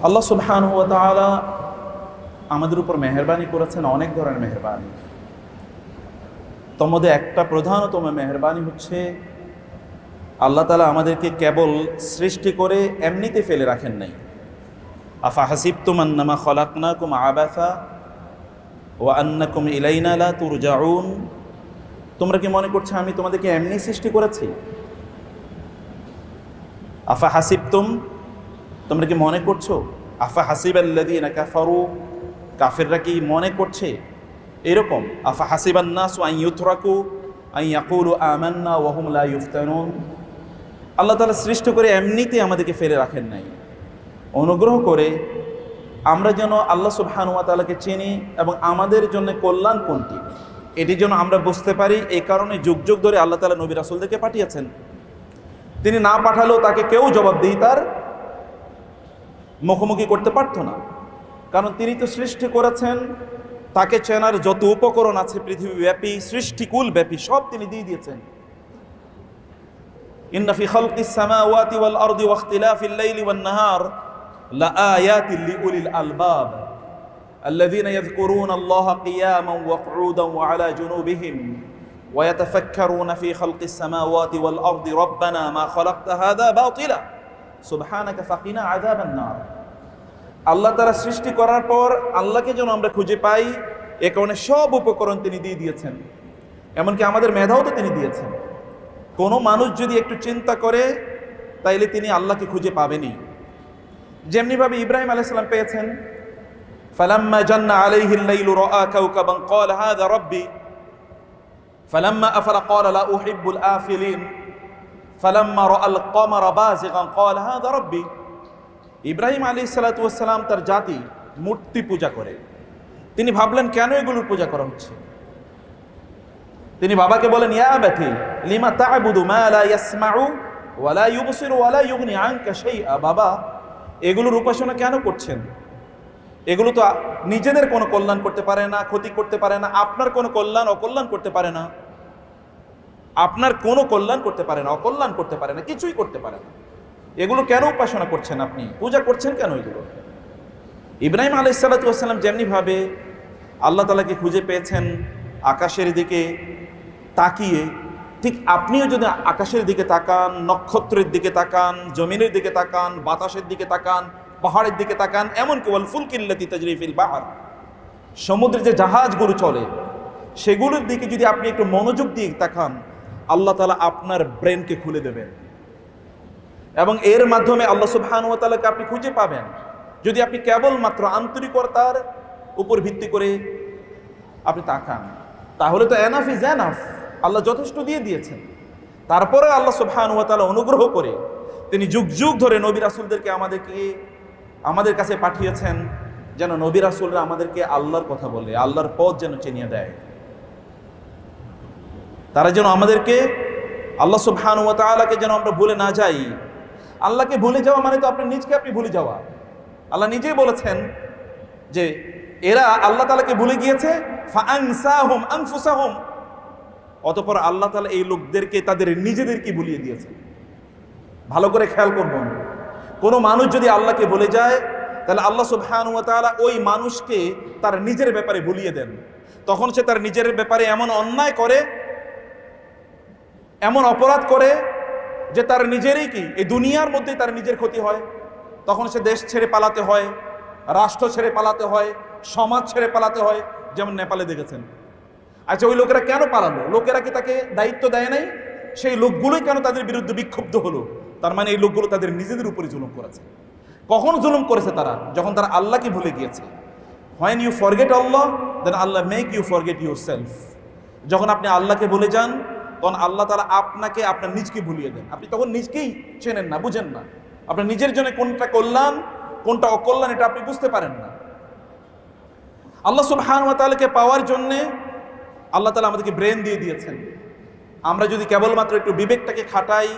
আল্লাহ সুবহানাহু ওয়া তাআলা আমাদের উপর মেহেরবানি করেছেন, অনেক ধরনের মেহেরবানি। তোমাদের একটা প্রধানতম মেহেরবানি হচ্ছে আল্লাহ তাআলা আমাদেরকে কেবল সৃষ্টি করে এমনিতে ফেলে রাখেন নাই। আফা হাসিবতুম আন্নামা খলাকনাকুম আবাসা ওয়া আন্নাকুম ইলাইনা লা তুরজাউন। তোমরা কি মনে করছো আমি তোমাদেরকে এমনি সৃষ্টি করেছি? আফা হাসিবতুম, তোমরা কি মনে করছো? আফা হাসিবাল্লাযীনা কাফারু, কাফেররা কি মনে করছে এরকম? আফা হাসিবান নাসু আন ইউতরাকু আন ইয়াকুলু আমান্না ওয়া হুম লা ইফতানুন। আল্লাহ তাআলা সৃষ্টি করে এমনিতে আমাদেরকে ফেলে রাখেন নাই। অনুগ্রহ করে আমরা যেন আল্লাহ সুবহানাহু ওয়া তাআলাকে চিনি এবং আমাদের জন্য কল্যাণ কোনটি এটি যেন আমরা বুঝতে পারি। এই কারণে যুগ যুগ ধরে আল্লাহ তাআলা নবী রাসূলদেরকে পাঠিয়েছেন। তিনি না পাঠালেও তাকে কেউ জবাবদিহিতার মুখোমুখি করতে পারতো না, কারণ তিনি তো সৃষ্টি করেছেন। তাকে চেনার যত উপকরণ আছে পৃথিবীব্যাপী, সৃষ্টিকুল ব্যাপী সব তিনি দিয়ে দিয়েছেন। ইন্না ফি খালকিস সামাওয়াতি ওয়াল আরদি ওয়া ইখতিলাফিল লাইলি ওয়ান নাহার লাআয়াতিন লিউলিল আলবাব আল্লাযীনা ইয়াযকুরুনা আল্লাহা কিয়ামান ওয়া কুউদান ওয়া আলা জুনুবিহিম ওয়া ইয়াতাফাক্কারুনা ফি খালকিস সামাওয়াতি ওয়াল আরদি রাব্বানা মা খালাকতা হাযা বাতিলা সুবহানাকা ফাকিনা আযাবান নার। আল্লাহ তাআলা সৃষ্টি করার পর আল্লাহকে যেন আমরা খুঁজে পাই, এ কারণে সব উপকরণ তিনি দিয়ে দিয়েছেন। এমনকি আমাদের মেধাও তো তিনি দিয়েছেন। কোনো মানুষ যদি একটু চিন্তা করে তাইলে তিনি আল্লাহকে খুঁজে পাবেনই। যেমনিভাবে ইব্রাহিম আলাইহিস সালাম পেয়েছেন, ফালাম্মা জান্না আলাইহিল লাইলু রাআ কাওকাবান ক্বালা হাযা রাব্বি ফালাম্মা আফলা ক্বালা লা উহিব্বুল আফিলিন ফালাম্মা রাআল কমারা বাযিগান ক্বালা হাযা রাব্বি। ইব্রাহিম আলাইহিস সালাতু ওয়াস সালাম তার জাতি মূর্তি পূজা করে। তিনি ভাবলেন কেন এগুলোর পূজা করা হচ্ছে। তিনি বাবাকে বলেন, ইয়া আবাতি লিমা তা'বুদু মা লা ইয়াসমাউ ওয়া লা ইউবসিরু ওয়া লা ইউগনি আনকা শাইআ। বাবা, এগুলোর উপাসনা কেন করছেন? এগুলো তো নিজেদের কোনো কল্যাণ করতে পারে না, ক্ষতি করতে পারে না, আপনার কোনো কল্যাণ অকল্যাণ করতে পারে না, আপনার কোনো কল্যাণ করতে পারে না, অকল্যাণ করতে পারে না, কিছুই করতে পারে না। এগুলো কেন উপাসনা করছেন আপনি? পূজা করছেন কেন এগুলো? ইব্রাহিম আলাইহিস সালাতু ওয়াস সালাম যেমনিভাবে আল্লাহ তাআলাকে খুঁজে পেয়েছেন আকাশের দিকে তাকিয়ে, ঠিক আপনিও যদি আকাশের দিকে তাকান, নক্ষত্রের দিকে তাকান, জমিনের দিকে তাকান, বাতাসের দিকে তাকান, পাহাড়ের দিকে তাকান, এমনকি ওয়াল ফুলকিল্লাতি তাজরি ফিল বাহর, সমুদ্রে যে জাহাজগুলো চলে সেগুলোর দিকে যদি আপনি একটু মনোযোগ দিয়ে তাকান, আল্লাহ তাআলা আপনার ব্রেনকে খুলে দেবেন এবং এর মাধ্যমে আল্লাহ সুবহানাহু ওয়া তাআলাকে আপনি খুঁজে পাবেন। যদি আপনি কেবলমাত্র আন্তরিকতার উপর ভিত্তি করে আপনি তাকান, তাহলে তো এনাফ ইজ এনাফ, আল্লাহ যথেষ্ট দিয়ে দিয়েছেন। তারপরে আল্লাহ সুবহানাহু ওয়া তাআলা অনুগ্রহ করে তিনি যুগ যুগ ধরে নবী রাসূলদেরকে আমাদের কাছে পাঠিয়েছেন, যেন নবী রাসূলরা আমাদেরকে আল্লাহর কথা বলে, আল্লাহর পথ যেন চিনিয়ে দেয়। তারা যেন আমাদেরকে আল্লাহ সুবহানাহু ওয়া তাআলাকে যেন আমরা ভুলে না যাই। আল্লাহকে ভুলে যাওয়া মানে তো আপনার নিজকে আপনি ভুলে যাওয়া। আল্লাহ নিজেই বলেছেন যে এরা আল্লাহ তাআলাকে ভুলে গিয়েছে, ফাআনসাহুম আনফুসাহুম। অতঃপর আল্লাহ তাআলা এই লোকদেরকে তাদের নিজেদেরকে ভুলিয়ে দিয়েছে। ভালো করে খেয়াল করবেন, কোনো মানুষ যদি আল্লাহকে ভুলে যায় তাহলে আল্লাহ সুবহানাহু ওয়া তাআলা ওই মানুষকে তার নিজের ব্যাপারে ভুলিয়ে দেন। তখন সে তার নিজের ব্যাপারে এমন অন্যায় করে, এমন অপরাধ করে যে তার নিজেরই কি এই দুনিয়ার মধ্যে তার নিজের ক্ষতি হয়। তখন সে দেশ ছেড়ে পালাতে হয়, রাষ্ট্র ছেড়ে পালাতে হয়, সমাজ ছেড়ে পালাতে হয়, যেমন নেপালে দেখেছেন। আচ্ছা, ওই লোকেরা কেন পালালো? লোকেরা কি তাকে দায়িত্ব দেয় নাই? সেই লোকগুলোই কেন তাদের বিরুদ্ধে বিক্ষুব্ধ হলো? তার মানে এই লোকগুলো তাদের নিজেদের উপরে জুলুম করেছে। কখন জুলুম করেছে তারা? যখন তারা আল্লাহকে ভুলে গিয়েছে। When you forget Allah, then Allah make you forget yourself. যখন আপনি আল্লাহকে ভুলে যান তখন আল্লাহ তাআলা আপনাকে আপনার নিজকে ভুলিয়ে দেন। আপনি তখন নিজকেই চেনেন না, বুঝেন না। আপনার নিজের জন্য কোনটা কল্যাণ কোনটা অকল্যাণ এটা আপনি বুঝতে পারেন না। আল্লাহ সুবহানাহু ওয়া তাআলাকে পাওয়ার জন্য আল্লাহ তাআলা আমাদেরকে ব্রেন দিয়ে দিয়েছেন। আমরা যদি কেবলমাত্র একটু বিবেকটাকে খাটাই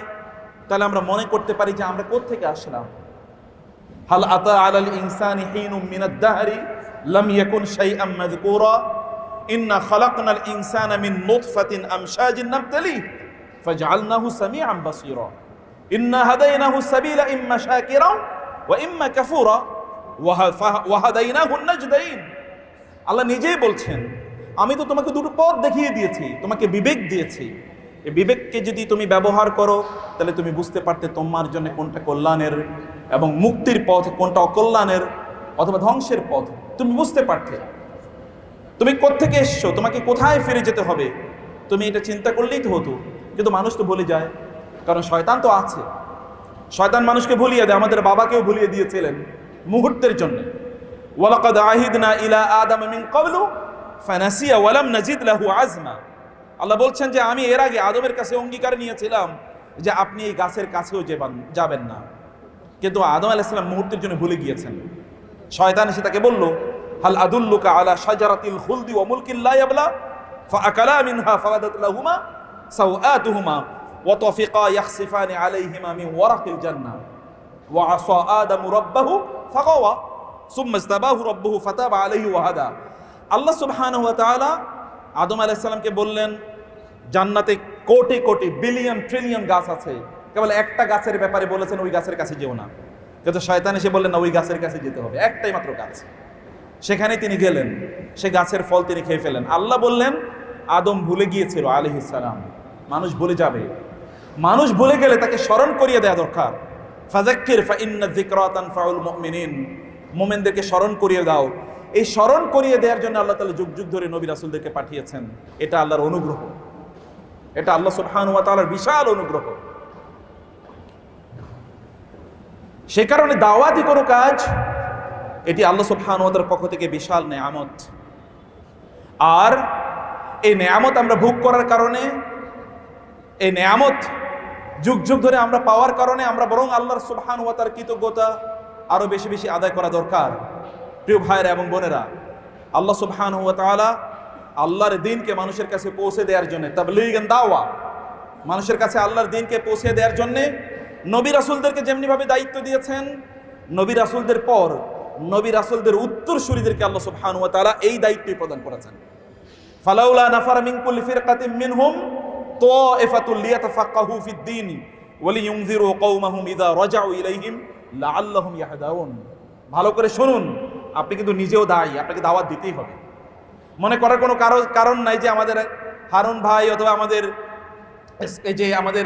তাহলে আমরা মনে করতে পারি যে আমরা কোথা থেকে আসলাম। হাল আতা আলাল ইনসানি হিনুম মিনাদ দাহরি লাম ইয়াকুন শাইআম মাযকুরা ইন্না খালাকনাল ইনসানা মিন নুতফাতিন আমশাজিন নাবতালিহি ফাজআলনাহু সামিআন বাসীরা ইন্না হাদাইনাহু সাবিলা ইম্মা শাকিরা ওয়া ইম্মা কাফুরা ওয়াহাদাইনাহুন নাজদাইন। আল্লাহ নিজেই বলছেন, আমি তো তোমাকে দুটো পথ দেখিয়ে দিয়েছি, তোমাকে বিবেক দিয়েছি। এই বিবেককে যদি তুমি ব্যবহার করো তাহলে তুমি বুঝতে পারতে তোমার জন্য কোনটা কল্যাণের এবং মুক্তির পথ, কোনটা অকল্যাণের অথবা ধ্বংসের পথ তুমি বুঝতে পারতে। তুমি কোত্থেকে এসছো, তোমাকে কোথায় ফিরে যেতে হবে, তুমি এটা চিন্তা করলেই তো হতো। কিন্তু মানুষ তো ভুলে যায়, কারণ শয়তান তো আছে। শয়তান মানুষকে ভুলিয়ে দেয়, আমাদের বাবাকেও ভুলিয়ে দিয়েছিলেন মুহূর্তের জন্য। ওয়ালাকাদ আহিদনা ইলা আদাম মিন ক্বাবলু ফানাসিয়া ওয়া লাম নাজিদ লাহু আজমা। আল্লাহ বলছেন যে আমি এর আগে আদমের কাছে অঙ্গীকার নিয়েছিলাম যে আপনি এই গাছের কাছেও যাবেন না, কিন্তু আদম আলাইহিস সালাম মুহূর্তের জন্য ভুলে গিয়েছেন। শয়তান এসে তাকে বলল, হাল আদুল্লুকা আলা শাজারাতিল খুলদি ওয়া মুলকিন লা ইয়াবলা ফাআকালা মিনহা ফাবাদাত লাহুমা সাওআতুহুমা ওয়া তাফিকা ইয়াখসিফানি আলাইহিমা মিন ওয়ারাকিল জান্নাহ ওয়া আসা আদামু রাব্বাহু ফাগাওয়া সুম্মা ইসতাবাহু রাব্বুহু ফাতাবা আলাইহি ওয়া হাদা। আল্লাহ সুবহানাহু ওয়া তাআলা আদম আলাইহিস সালামকে বললেন, জান্নাতে কোটি কোটি বিলিয়ন ট্রিলিয়ন গাছ আছে, কেবল একটা গাছের ব্যাপারে বলেছেন ওই গাছের কাছে যেও না। কিন্তু শয়তান এসে বললেন না, ওই গাছের কাছে যেতে হবে, একটাই মাত্র গাছ। সেখানে তিনি গেলেন, সে গাছের ফল তিনি খেয়ে ফেলেন। আল্লাহ বললেন, আদম ভুলে গিয়েছিল আলাইহিস সালাম। মানুষ ভুলে যাবে, মানুষ ভুলে গেলে তাকে স্মরণ করিয়ে দেওয়া দরকার। ফাযাক্কির ফাইন্না যিকরা তানফাউল মুমিনিন, মুমিনদেরকে স্মরণ করিয়ে দাও। এই স্মরণ করিয়ে দেওয়ার জন্য আল্লাহ তাআলা যুগ যুগ ধরে নবী রাসূলদেরকে পাঠিয়েছেন। এটা আল্লাহর অনুগ্রহ, এটা আল্লাহ সুবহানাহু ওয়া তাআলার বিশাল অনুগ্রহ। সে কারণে দাওয়াতি কোনো কাজ, এটি আল্লাহ সুবহানাহু ওয়া তাআলার পক্ষ থেকে বিশাল নেয়ামত। আর এই নেয়ামত আমরা ভোগ করার কারণে, এই নেয়ামত যুগ যুগ ধরে আমরা পাওয়ার কারণে আমরা বরং আল্লাহর সুবহানাহু ওয়া তাআলার কৃতজ্ঞতা আরো বেশি বেশি আদায় করা দরকার। প্রিয় ভাইরা এবং বোনেরা, আল্লাহ সুবহানাহু ওয়া তাআলা আল্লাহর দ্বীনকে মানুষের কাছে পৌঁছে দেওয়ার জন্য, তাবলীগ দাওয়া, মানুষের কাছে আল্লাহর দ্বীনকে পৌঁছে দেওয়ার জন্য নবী রাসূলদেরকে যেমনিভাবে দায়িত্ব দিয়েছেন, নবী রাসূলদের পর নবী রাসূলদের উত্তরসূরিদেরকে আল্লাহ সুবহানাহু ওয়া তাআলা এই দায়িত্বই প্রদান করেছেন। ফালাউলা নাফারা মিন কুল্লি ফিরকাতিন মিনহুম তাইফাতুল লিয়াতাফাক্কাহু ফিদ-দীন ওয়া লিইউনযিরু কওমাহুম ইযা রাজাউ ইলাইহিম লাআল্লাহুম ইয়াহদাউন। ভালো করে শুনুন, আপনি কিন্তু নিজেও দায়ী, আপনাকে দাওয়াত দিতেই হবে। মনে করার কোনো কারণ নাই যে আমাদের হারুন ভাই অথবা আমাদের এই যে আমাদের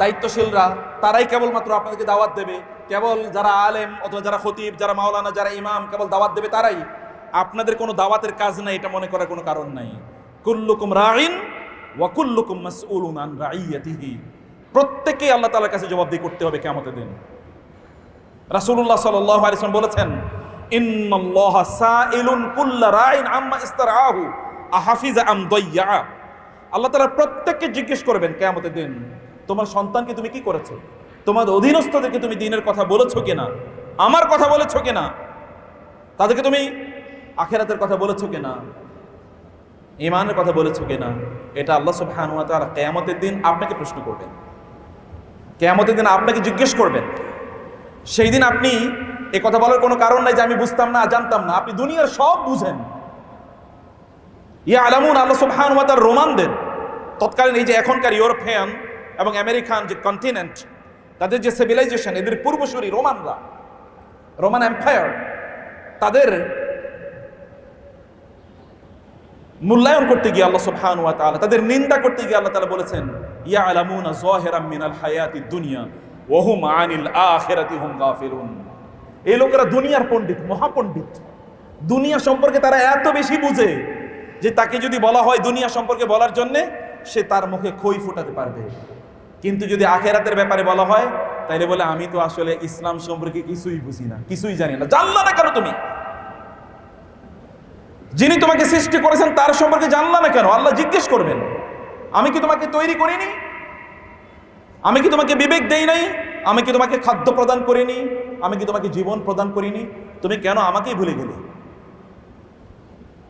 দায়িত্বশীলরা তারাই কেবলমাত্র আপনাদেরকে দাওয়াত দেবে, কেবল যারা আলেম অথবা যারা খতিব, যারা মাওলানা, যারা ইমাম কেবল দাওয়াত দেবে তারাই, আপনাদের কোনো দাওয়াতের কাজ নাই, এটা মনে করার কোনো কারণ নাই। কুল্লুকুম রাঈন ওয়া কুল্লুকুম মাসউলুন আন রাইয়াতিহি। প্রত্যেককেই আল্লাহ তাআলার কাছে জবাবদিহি করতে হবে কিয়ামতের দিন। রাসূলুল্লাহ সাল্লাল্লাহু আলাইহি ওয়াসাল্লাম বলেছেন, ইন্নাল্লাহা সাইলুন কুল্লা রাঈন আম্মা ইস্তারআহু আহাফিজা আম দাইয়া। আল্লাহ তাআলা প্রত্যেককে জিজ্ঞেস করবেন কিয়ামতের দিন, তোমার সন্তানকে তুমি কি করেছো, তোমার অধীনস্থদেরকে তুমি দ্বীনের কথা বলেছো কিনা, আমার কথা বলেছো কিনা, তাদেরকে তুমি আখিরাতের কথা বলেছো কিনা, ঈমানের কথা বলেছো কিনা। এটা আল্লাহ সুবহানাহু ওয়া তাআলা কিয়ামতের দিন আপনাকে প্রশ্ন করবেন, কিয়ামতের দিন আপনাকে জিজ্ঞেস করবেন। সেই দিন আপনি এই কথা বলার কোনো কারণ নাই যে আমি বুঝতাম না, জানতাম না। আপনি দুনিয়ার সব বুঝেন। ইয়ালামুন, আল্লাহ সুবহানাহু ওয়া তাআলা রোমানদের, তৎকালীন এই যে এখনকার ইউরোপিয়ান এবং আমেরিকান যে কন্টিনেন্ট, তাদের যে সিভিলাইজেশন, এদের পূর্বসূরি রোমানরা, রোমান এম্পায়ার, তাদের মূল্যায়ন করতে গিয়ে আল্লাহ সুবহানাহু ওয়া তাআলা, তাদের নিন্দা করতে গিয়ে আল্লাহ তাআলা বলেছেন, ইয়ালামুনা যাহিরাম মিনাল হায়াতিদ দুনিয়া ওয়া হুম আনিল আখিরাতি হুম গাফিলুন। এই লোকেরা দুনিয়ার পণ্ডিত, মহাপণ্ডিত। দুনিয়া সম্পর্কে তারা এত বেশি বুঝে যে তাকে যদি বলা হয় দুনিয়া সম্পর্কে বলার জন্যে, সে তার মুখে খই ফোটাতে পারবে। কিন্তু যদি আখিরাতের ব্যাপারে বলা হয়, তাইলে বলে আমি তো আসলে ইসলাম সম্পর্কে কিছুই বুঝি না, কিছুই জানি না। জানলা না কেন তুমি? যিনি তোমাকে সৃষ্টি করেছেন তার সম্পর্কে জানলা না কেন? আল্লাহ জিজ্ঞেস করবেন, আমি কি তোমাকে তৈরি করিনি? আমি কি তোমাকে বিবেক দেই নাই? আমি কি তোমাকে খাদ্য প্রদান করিনি? আমি কি তোমাকে জীবন প্রদান করিনি? তুমি কেন আমাকেই ভুলে গেলে?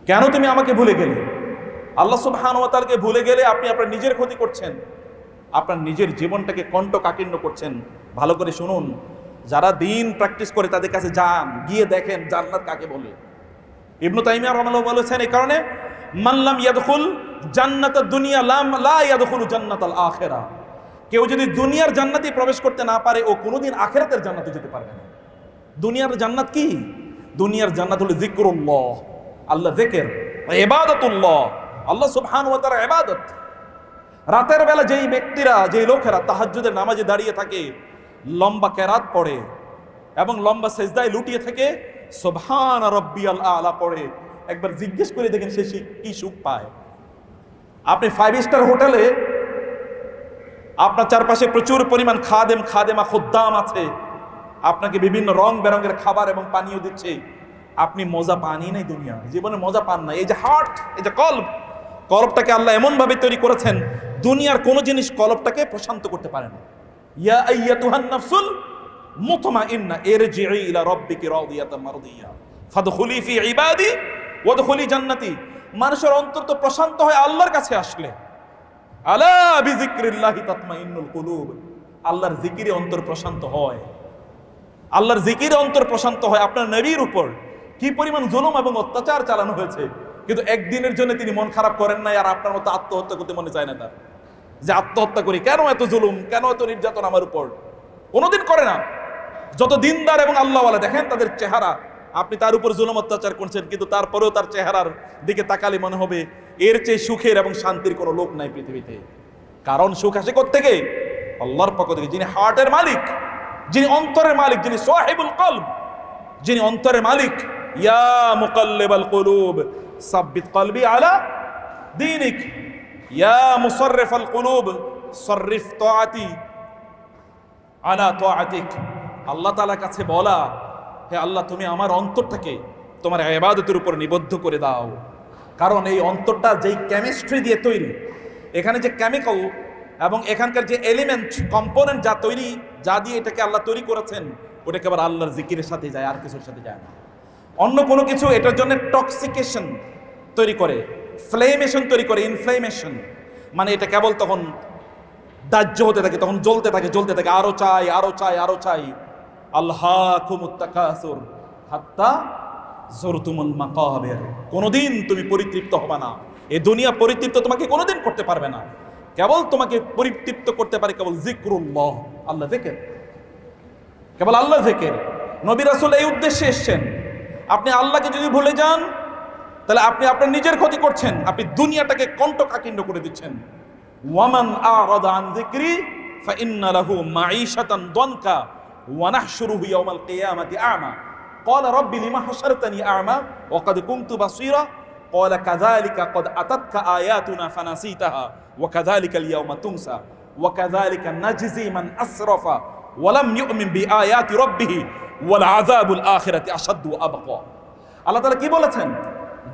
কেন তুমি আমাকে ভুলে গেলে? আল্লাহ সুবহানাহু ওয়া তাআলাকে ভুলে গেলে আপনি আপনার নিজের ক্ষতি করছেন, আপনার নিজের জীবনটাকে কণ্টকাকীর্ণ করছেন। ভালো করে শুনুন, যারা দিন প্র্যাকটিস করে তাদের কাছে যান, গিয়ে দেখেন জান্নাত কাকে বলে। ইবনে তাইমিয়া রাহিমাহুল্লাহ বলেছেন এই কারণে, মান লাম ইয়াদখুল জান্নাতাদ দুনিয়া লা ইয়াদখুলু জান্নাতাল আখিরা। কেউ যদি দুনিয়ার জান্নাতে প্রবেশ করতে না পারে, ও কোনোদিন আখিরাতের জান্নাতে যেতে পারবে না। দুনিয়ার জান্নাত কি? দুনিয়ার জান্নাত হলো যিকরুল্লাহ, আল্লাহ যিকির, ইবাদতুল্লাহ, আল্লাহ সুবহানাহু ওয়া তাআলা ইবাদত। রাতের বেলা যেই ব্যক্তিরা, যেই লোকেরা তাহাজ্জুদের নামাজে দাঁড়িয়ে থাকে, লম্বা কেরাত পড়ে এবং লম্বা সেজদায় লুটিয়ে থেকে সুবহান রাব্বিয়াল আলা পড়ে, একবার জিজ্ঞেস করে দেখেন সে কি সুখ পায়। আপনি 5 স্টার হোটেলে, আপনার চারপাশে প্রচুর পরিমাণ খাদেমা খুদ্দাম আছে, আপনাকে বিভিন্ন রং বেরঙের খাবার এবং পানীয় দিচ্ছে, আপনি মজা পানই নাই, দুনিয়া জীবনে মজা পান না। এই যে হার্ট, এই যে কলবটাকে আল্লাহ এমন ভাবে তৈরি করেছেন, দুনিয়ার কোন জিনিস কলবটাকে প্রশান্ত করতে পারে না। ইয়া আইয়াতুহান নাফসুল মুতমাইন্না ইরজিই ইলা রাব্বিকি রাদিয়াতাম মারদিয়া ফাদখুলি ফি ইবাদি ওয়াদখুলি জান্নাতি। মানুষের অন্তর তো প্রশান্ত হয় আল্লাহর কাছে আসলে। আলা বিযিকরিল্লাহি তাতমাইন্নুল কুলুব, আল্লাহর জিকিরে অন্তর প্রশান্ত হয়, আল্লাহর জিকিরে অন্তর প্রশান্ত হয়। আপনার নবীর উপর কি পরিমাণ জুলুম এবং অত্যাচার চালানো হয়েছে, কিন্তু একদিনের জন্য তিনি মন খারাপ করেন নাই। আর আপনার মতো আত্মহত্যা করতে মনে চায় না তার, যে আত্মহত্যা করি, কেন এত জুলুম, কেন এত নির্যাতন আমার উপর, কোনোদিন করে না। যত দিনদার এবং আল্লাহওয়ালা দেখেন তাদের চেহারা, আপনি তার উপর জুলুম অত্যাচার করছেন, কিন্তু তারপরেও তার চেহারার দিকে তাকালে মনে হবে এর চেয়ে সুখের এবং শান্তির কোনো লোক নাই পৃথিবীতে। কারণ সুখ আসে কোত্থেকে? আল্লাহর পক্ষ থেকে, যিনি হার্টের মালিক, যিনি অন্তরের মালিক, যিনি সাহিবুল কলব, যিনি অন্তরের মালিক। ইয়া মুকাল্লিবাল কুলুব সাব্বিত কলবি আলা দীনিক, ইয়া মুসাররিফাল কুলুব সাররিফ তাআতি আলা তাআতিক। আল্লাহ তাআলার কাছে বলা, হে আল্লাহ তুমি আমার অন্তরটাকে তোমার ইবাদতের উপর নিবদ্ধ করে দাও। কারণ এই অন্তরটা যেই কেমিস্ট্রি দিয়ে তৈরি, এখানে যে কেমিক্যাল এবং এখানকার যে এলিমেন্ট কম্পোনেন্ট যা তৈরি, যা দিয়ে এটাকে আল্লাহ তৈরি করেছেন, ওটা কেবল আল্লাহর জিকিরের সাথে যায়, আর কিছুর সাথে যায় না। অন্য কোনো কিছু এটার জন্য টক্সিকেশন তৈরি করে, ফ্লেমেশন তৈরি করে, ইনফ্লেমেশন, মানে এটা কেবল তখন দাহ্য হতে থাকে, তখন জ্বলতে থাকে, আরো চাই। আল্লাহাকুমুত তাকাসুর হাত্তা যুরতুমুল মাকাবির। কোনোদিন তুমি পরিতৃপ্ত হবে না, এই দুনিয়া পরিতৃপ্ত তোমাকে কোনোদিন করতে পারবে না। কেবল তোমাকে পরিতৃপ্ত করতে পারে কেবল যিকরুল্লাহ, আল্লাহ যিকির, কেবল আল্লাহ যিকির। নবী রাসূল এই উদ্দেশ্যে এসেছেন। আপনি আল্লাহকে যদি ভুলে যান, তাহলে আপনি আপনার নিজের ক্ষতি করছেন, আপনি দুনিয়াটাকে কণ্টকাকীর্ণ করে দিচ্ছেন। ওয়ামান আরাদা আন যিকরি ফাইন্না লাহু মাঈশাতান দানকা ওয়া নাহশুরুহু ইয়াওমাল কিয়ামাতি আ'মা ক্বালা রাব্বি লিমা হাশারতানি আ'মা ওয়া ক্বাদ কুনতু বাসীরা ক্বালা কাযালিকা ক্বাদ আতাতকা আয়াতুনা ফানাসিতাহা ওয়া কাযালিকাল ইয়াওমা তুনসা ওয়া কাযালিকা নাজজি মান আসরাফা ওয়া লাম ইউমিন বিআয়াতি রাব্বিহি ওয়াল আযাবুল আখিরাতি আশাদ্দু ওয়া আবকা। আল্লাহ তাআলা কি বলেছেন?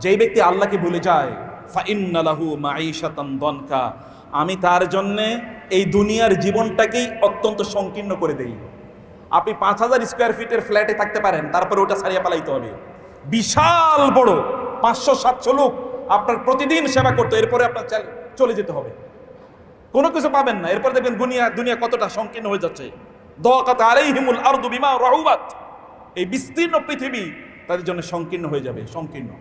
যেই ব্যক্তি আল্লাহকে ভুলে যায়, ফাইন্না লাহু মাঈশাতান দানকা, আমি তার জন্য এই দুনিয়ার জীবনটাকেই অত্যন্ত সংকীর্ণ করে দেই। আপনি 5000 স্কোয়ার ফিটের ফ্ল্যাটে থাকতে পারেন, তারপরে ওটা ছাড়িয়ে পালাইতে হবে। বিশাল বড় 500-700 লোক আপনার প্রতিদিন সেবা করতে, এরপরে আপনার চলে যেতে হবে, কোনো কিছু পাবেন না। এরপর দেখবেন দুনিয়া কতটা সংকীর্ণ হয়ে যাচ্ছে। দাকাত আলাইহিমুল আরদু বিমা রাহুবাত, এই বিস্তীর্ণ পৃথিবী তাদের জন্য সংকীর্ণ হয়ে যাবে, সংকীর্ণ।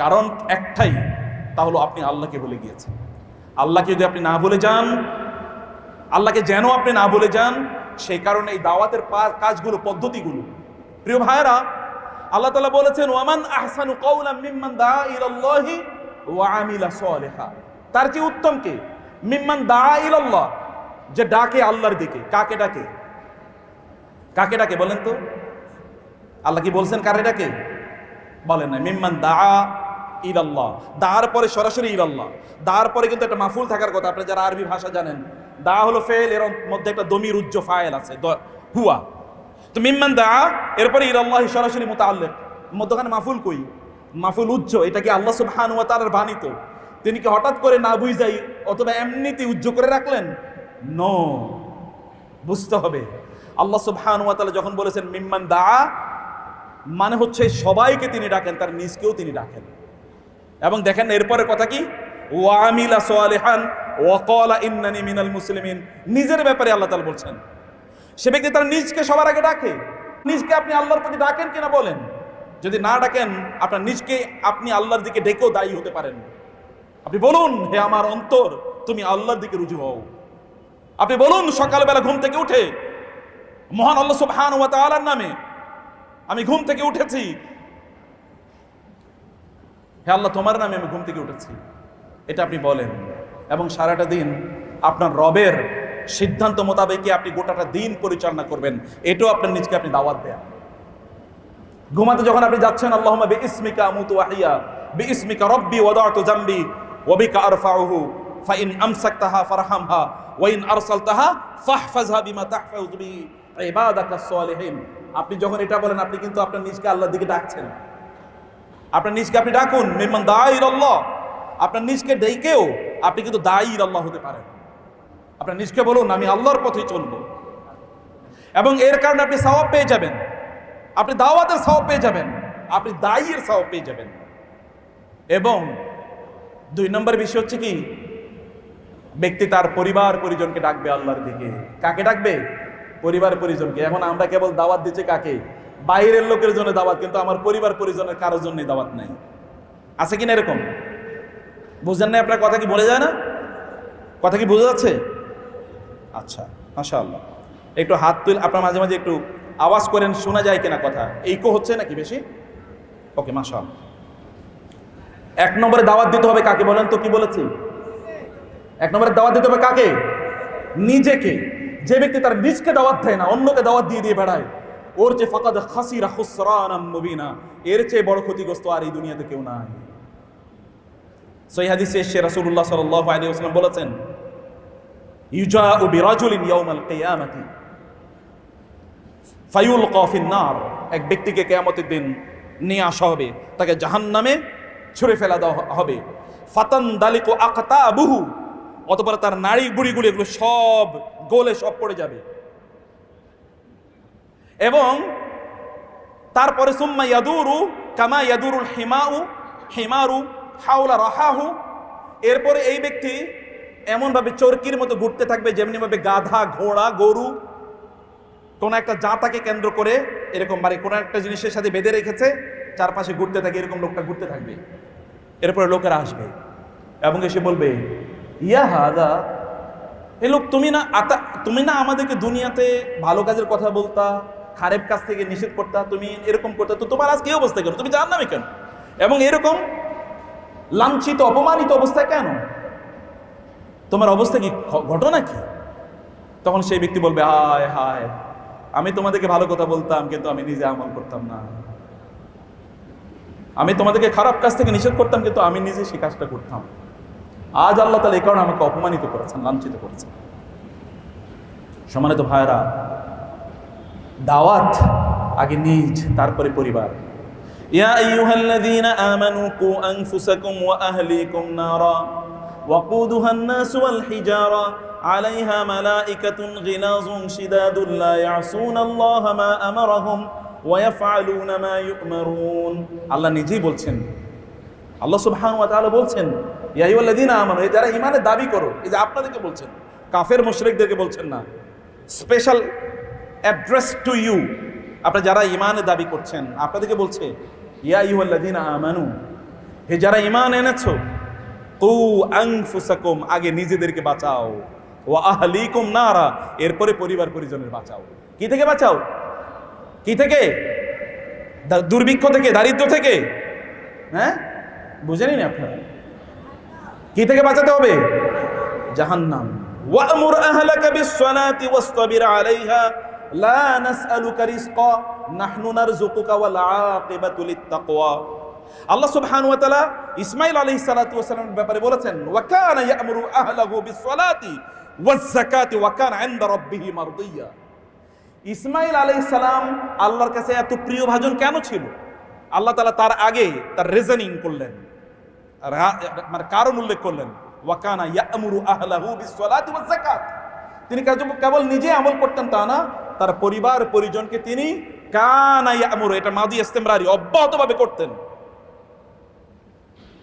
কারণ একটাই, তা হলো আপনি আল্লাহকে ভুলে গিয়েছেন। আল্লাহকে যদি আপনি না ভুলে যান, আল্লাহকে যেন আপনি না ভুলে যান, সেই কারণে এই দাওয়াতের কাজগুলো, পদ্ধতিগুলো, প্রিয় ভাইয়েরা, আল্লাহ তাআলা বলেছেন ওয়ামান আহসানু কাওলাম মিম্মান দাআ ইলাল্লাহি ওয়া আমিলা সালিহা। তার চেয়ে উত্তম কে? মিম্মান দাআ ইলাল্লাহ, যে ডাকে আল্লাহর দিকে। কাকে ডাকে বলেন তো? আল্লাহ কি বলছেন কারে ডাকে? বলেন না। মিম্মান দাআ ইলাল্লাহ, দার পরে সরাসরি ইলাল্লাহ, দার পরে কিন্তু একটা মাফুল থাকার কথা। আপনি যারা আরবি ভাষা জানেন, দা হলো ফেল, এর মধ্যে একটা দমির উজ্জ ফাইল আছে, হুয়া। তো মিম্মান দাআ, এরপরে ইলাল্লাহ সরাসরি মুতাআল্লিক, মধ্যখানে মাফুল কই? মাফুল উজ্জ। এটা কি আল্লাহ সুবহানাহু ওয়া তাআলার বাণী? তো তিনি কি হঠাৎ করে না বুঝাই অথবা এমনিতে উজ্জ করে রাখলেন? নো, বুঝতে হবে। আল্লাহ সুবহানাহু ওয়া তাআলা যখন বলেছেন মিম্মান দাআ, মানে হচ্ছে সবাইকে তিনি ডাকেন, তার নিজকেও তিনি ডাকেন। এবং দেখেন এরপরে কথা কি? ওয়া আমিলা সালিহান ওয়া ক্বালা ইন্নানি মিনাল মুসলিমিন। নিজের ব্যাপারে আল্লাহ তাআলা বলছেন, সে ব্যক্তি তার নিজকে সবার আগে ডাকে। নিজকে আপনি আল্লাহর প্রতি ডাকেন কিনা বলেন? যদি না ডাকেন, আপনার নিজকে আপনি আল্লাহর দিকে ডেকেও দায়ী হতে পারেন। আপনি বলুন, হে আমার অন্তর, তুমি আল্লাহর দিকে রুজু হও। আপনি বলুন সকালবেলা ঘুম থেকে উঠে মহান আল্লাহ সুবহানাহু ওয়া তাআলার নামে, আমি ঘুম থেকে উঠেছি, হে আল্লাহ তোমার নামে আমি ঘুম থেকে উঠেছি, এটা আপনি বলেন। এবং সারাটা দিন আপনার রবের সিদ্ধান্ত মোতাবেকই আপনি গোটাটা দিন পরিচালনা করবেন, এটাও আপনার নিজকে আপনি দাওয়াত দেন। ঘুমাতে যখন আপনি যাচ্ছেন, আল্লাহুম্মা বিইসমিকা আমুতু ওয়া আহইয়া বিইসমিকা রাব্বি ওয়াদা'তু যামবি ওয়া বিকা আরফাউহু ফাইন আমসাকতাহা ফারহামহা ওয়া ইন আরসালতাহা ফাহফাজহা বিমা তাহফাযু বিহি ইবাদাকাস সালিহিন। আপনি যখন এটা বলেন, আপনি কিন্তু আপনার নিজকে আল্লাহর দিকে ডাকছেন। আপনার নিজকে আপনি ডাকুন, মিম্মান দা'a ইলাল্লাহ। আপনার নিজকে ডেকেও আপনি কিন্তু দাঈ ইলাল্লাহ হতে পারেন। আপনার নিজকে বলুন, আমি আল্লাহর পথে চলবো, এবং এর কারণে আপনি সওয়াব পেয়ে যাবেন। আপনি দাওয়াতের সওয়াব পেয়ে যাবেন, আপনি দায়ীর সওয়াব পেয়ে যাবেন। এবং 2 নম্বর বিষয় হচ্ছে কি, ব্যক্তি তার পরিবার পরিজনকে ডাকবে আল্লাহর দিকে। কাকে ডাকবে? পরিবার পরিজনকে। এখন আমরা কেবল দাওয়াত দিচ্ছি কাকে? বাইরের লোকের জন্য দাওয়াত, কিন্তু আমার পরিবার পরিজনের কারোর জন্য দাওয়াত নাই। আছে কিনা এরকম? বুঝলেন না? আপনার কথা কি বলে যায় না? কথা কি বোঝা যাচ্ছে? আচ্ছা, মাশাআল্লাহ। একটু হাত তুল, আপনার মাঝে মাঝে একটু আওয়াজ করেন, শোনা যায় কিনা কথা। এইকো হচ্ছে নাকি বেশি? ওকে, মাশাআল্লাহ। 1 নম্বরে দাওয়াত দিতে হবে কাকে বলেন তো? কি বলেছি? 1 নম্বরে দাওয়াত দিতে হবে কাকে? নিজেকে। যে ব্যক্তি তার নিজকে দাওয়াত দেয় না, অন্যকে দাওয়াত দিয়ে দিয়ে বেড়ায়, ওর যে ফাকাদ খাসিরা খুসরানাম মুবিনা, এর চেয়ে বড় ক্ষতিগ্রস্ত আর এই দুনিয়াতে কেউ নাই। সহিহ হাদিসে এসে রাসূলুল্লাহ সাল্লাল্লাহু আলাইহি ওয়াসাল্লাম বলেছেন, ইউজাউ বিরাজুলিন ইয়াউমাল কিয়ামাতি ফায়ুলকা ফিন নার। এক ব্যক্তিকে কিয়ামতের দিন নিয়ে আসা হবে, তাকে জাহান্নামে ছুঁড়ে ফেলা দেওয়া হবে। ফাতানদালিকু আকতাবুহু, অতঃপর তার নাড়ি বুড়িগুলো এগুলো সব গলে সব পড়ে যাবে। এবং তারপরে সুম্মা ইয়াদুরু কামা ইয়াদুরুল হিমারু হাওলা রাহাহু। এরপরে এই ব্যক্তি এমনভাবে চরকির মতো ঘুরতে থাকবে, যেমনিভাবে গাধা, ঘোড়া, গরু কোন একটা জাতাকে কেন্দ্র করে এরকম মানে কোন একটা জিনিসের সাথে বেঁধে রেখেছে, চারপাশে ঘুরতে থাকে, এরকম লোকটা ঘুরতে থাকবে। এরপরে লোকেরা আসবে এবং এসে বলবে, ইয়া হাদা, এ লোক তুমি না আমাদেরকে দুনিয়াতে ভালো কাজের কথা বলতা, খারাপ কাজ থেকে নিষেধ করতা, তুমি এরকম করতে, তো তোমার আজকে এই অবস্থা কেন? তুমি জাহান্নামে কেন? এবং এরকম লাঞ্ছিত অপমানিত অবস্থায় কেন? তোমার অবস্থা কি, ঘটনা কি? তখন সেই ব্যক্তি বলবে, হায় হায়, আমি তোমাদেরকে ভালো কথা বলতাম, কিন্তু আমি নিজে আমল করতাম না। আমি তোমাদেরকে খারাপ কাজ থেকে নিষেধ করতাম, কিন্তু আমি নিজে সেই কাজটা করতাম। আজ আল্লাহ তাআলা এই কারণে আমাকে অপমানিত করেছেন, লাঞ্ছিত করেছেন। সম্মানিত ভাইরা, দাওয়াত আগে নিজ, তারপরে পরিবার। ইয়া আইয়ুহাল্লাযীনা আমানু কু আনফুসাকুম ওয়া আহলিকুম নারা ওয়াকুদুহা আন-নাস ওয়াল হিজারা আলাইহা মালাইকাতুন গিলাযুন শিদাদুন লা ইয়াসুনাল্লাহা মা আমারাহুম ওয়া ইয়াফআলুনা মা ইউমারুন। আল্লাহ নিজেই বলছেন, আল্লাহ সুবহানাহু ওয়া তাআলা বলছেন, ইয়া আইয়ুহাল্লাযীনা আমানু, এই যারা ঈমানের দাবি করো, এই যে আপনাদেরকে বলছেন, কাফের মুশরিকদেরকে বলছেন না, স্পেশাল অ্যাড্রেস টু ইউ, আপনারা যারা ঈমানের দাবি করছেন আপনাদেরকে বলছে, ইয়া আইয়ুহাল্লাযীনা আমানু, হে যারা ঈমান এনেছো, কু আনফুসাকুম, আগে নিজেদেরকে বাঁচাও, ওয়া আহলিকুম নারা, এরপরে পরিবার পরিজনের বাঁচাও। কি থেকে বাঁচাও? কি থেকে? দুর্ভিক্ষ থেকে, দারিদ্র থেকে? হ্যাঁ, বুঝেনি আপনারা? কি থেকে বাঁচাতে হবে? জাহান্নাম। ওয়া'মুর আহলাকা বিস-সালাতি ওয়াসতাবির আলাইহা লা নাসআলুকা রিজকা নাহনু নারযুকুকা ওয়াল আকিবাতু লিত-তাকওয়া। আল্লাহ সুবহানাহু ওয়া তাআলা ইসমাঈল আলাইহিস সালাতু ওয়াস সালামের ব্যাপারে বলেছেন, ওয়া কানা ইয়া'মুরু আহলাহু বিস-সালাতি ওয়াজ-যাকাতি ওয়া কানা 'ইনদা রাব্বিহি মারদিয়্যা। ইসমাঈল আলাইহিস সালাম আল্লাহর কাছে এত প্রিয় ভাজন কেন ছিল? আল্লাহ তাআলা তার আগে তার রিজনিং করলেন, মানে কারণ উল্লেখ করলেন, ওয়া কানা ইয়া'মুরু আহলাহু বিস-সালাতি ওয়াজ-যাকাত। তিনি কেবল নিজে আমল করতেন তা না, তার পরিবার পরিজনকে তিনি কানা ইয়া'মুরু, এটা মাদি ইস্তিমরারি, অব্যাহতভাবে করতেন,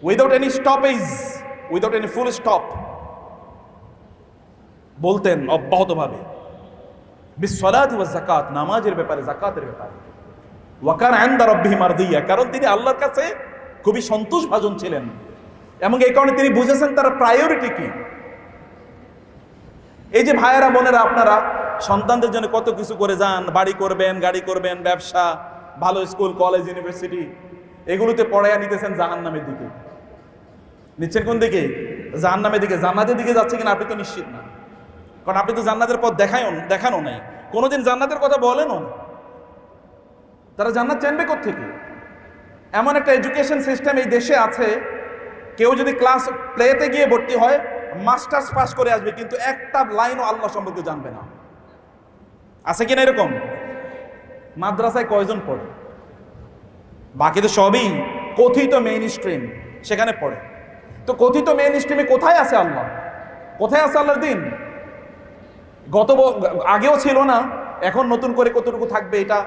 without any stoppage, without any full stop, বলতেন অব্যাহতভাবে, বিস-সালাতি ওয়াজ-যাকাত, নামাজের ব্যাপারে, যাকাতের ব্যাপারে, ওয়া কানা 'ইনদা রাব্বিহি মারদিয়্যা, কারণ তিনি আল্লাহর কাছে খুবই সন্তোষভাজন ছিলেন, এবং এই কারণে তিনি বুঝেছেন তার প্রায়োরিটি কি। এই যে ভাইয়েরা বোনেরা, আপনারা সন্তানদের জন্য কত কিছু করে যান, বাড়ি করবেন, গাড়ি করবেন, ব্যবসা, ভালো স্কুল, কলেজ, ইউনিভার্সিটি এগুলোতে পড়াইয়া নিতেছেন জাহান্নামের দিকে। নিচ্ছেন কোন দিকে? জাহান্নামের দিকে। জান্নাতের দিকে যাচ্ছে কিনা আপনি তো নিশ্চিত না, কারণ আপনি তো জান্নাতের পথ দেখানো নাই, কোনোদিন জান্নাতের কথা বলেনও না। তারা জান্নাত চাইবে কোত্থেকে? এমন একটা এডুকেশন সিস্টেম এই দেশে আছে, কেউ যদি ক্লাস প্লেতে গিয়ে ভর্তি হয় মাস্টার্স পাস করে আসবে, কিন্তু একটা লাইনও আল্লাহ সম্পর্কে জানবে না। আছে কিনা এরকম? মাদ্রাসায় কয়জন পড়ে? বাকি তো সবই কথিত মেইন স্ট্রিম, সেখানে পড়ে। তো কথিত মেইন স্ট্রিমে কোথায় আছে আল্লাহ? কোথায় আছে আল্লাহর দিন? আগেও ছিল না, এখন নতুন করে কতটুকু থাকবে এটা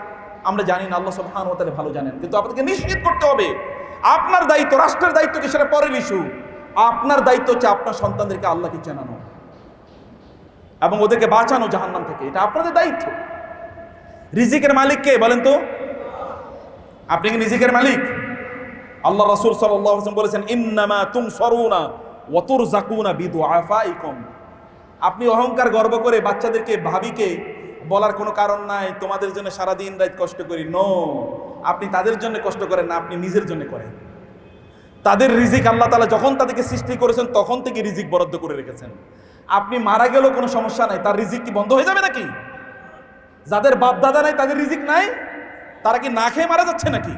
আমরা জানি না, আল্লাহ সুবহানাহু ওয়া তাআলা ভালো জানেন। কিন্তু আপনাদেরকে নিশ্চিত করতে হবে, আপনার দায়িত্ব, রাষ্ট্রের দায়িত্ব কি সেটা পরের ইস্যু, আপনার দায়িত্ব হচ্ছে আপনার সন্তানদেরকে আল্লাহকে চেনানো এবং ওদেরকে বাঁচানো জাহান্নাম থেকে। এটা আপনাদের দায়িত্ব। রিজিকের মালিক কে বলেন তো? আপনি কি রিজিকের মালিক? আল্লাহ রাসূল সাল্লাল্লাহু আলাইহি ওয়াসাল্লাম বলেছেন, ইন্নামা তুনসারুনা ওয়া তুরযাকুনা বিদুআফাইকুম। আপনি অহংকার গর্ব করে বাচ্চাদেরকে, ভাবিকে বলার কোনো কারণ নাই তোমাদের জন্য সারা দিন রাত কষ্ট করি। নো, আপনি তাদের জন্য কষ্ট করেন না, আপনি নিজের জন্য করেন। তাদের রিজিক আল্লাহ তাআলা যখন তাদেরকে সৃষ্টি করেছেন তখন থেকে রিজিক বরাদ্দ করে রেখেছেন। আপনি মারা গেলেও কোনো সমস্যা নাই, তার রিজিক কি বন্ধ হয়ে যাবে নাকি? যাদের বাপ দাদা নাই তাদের রিজিক নাই, তারা কি না খেয়ে মারা যাচ্ছে নাকি?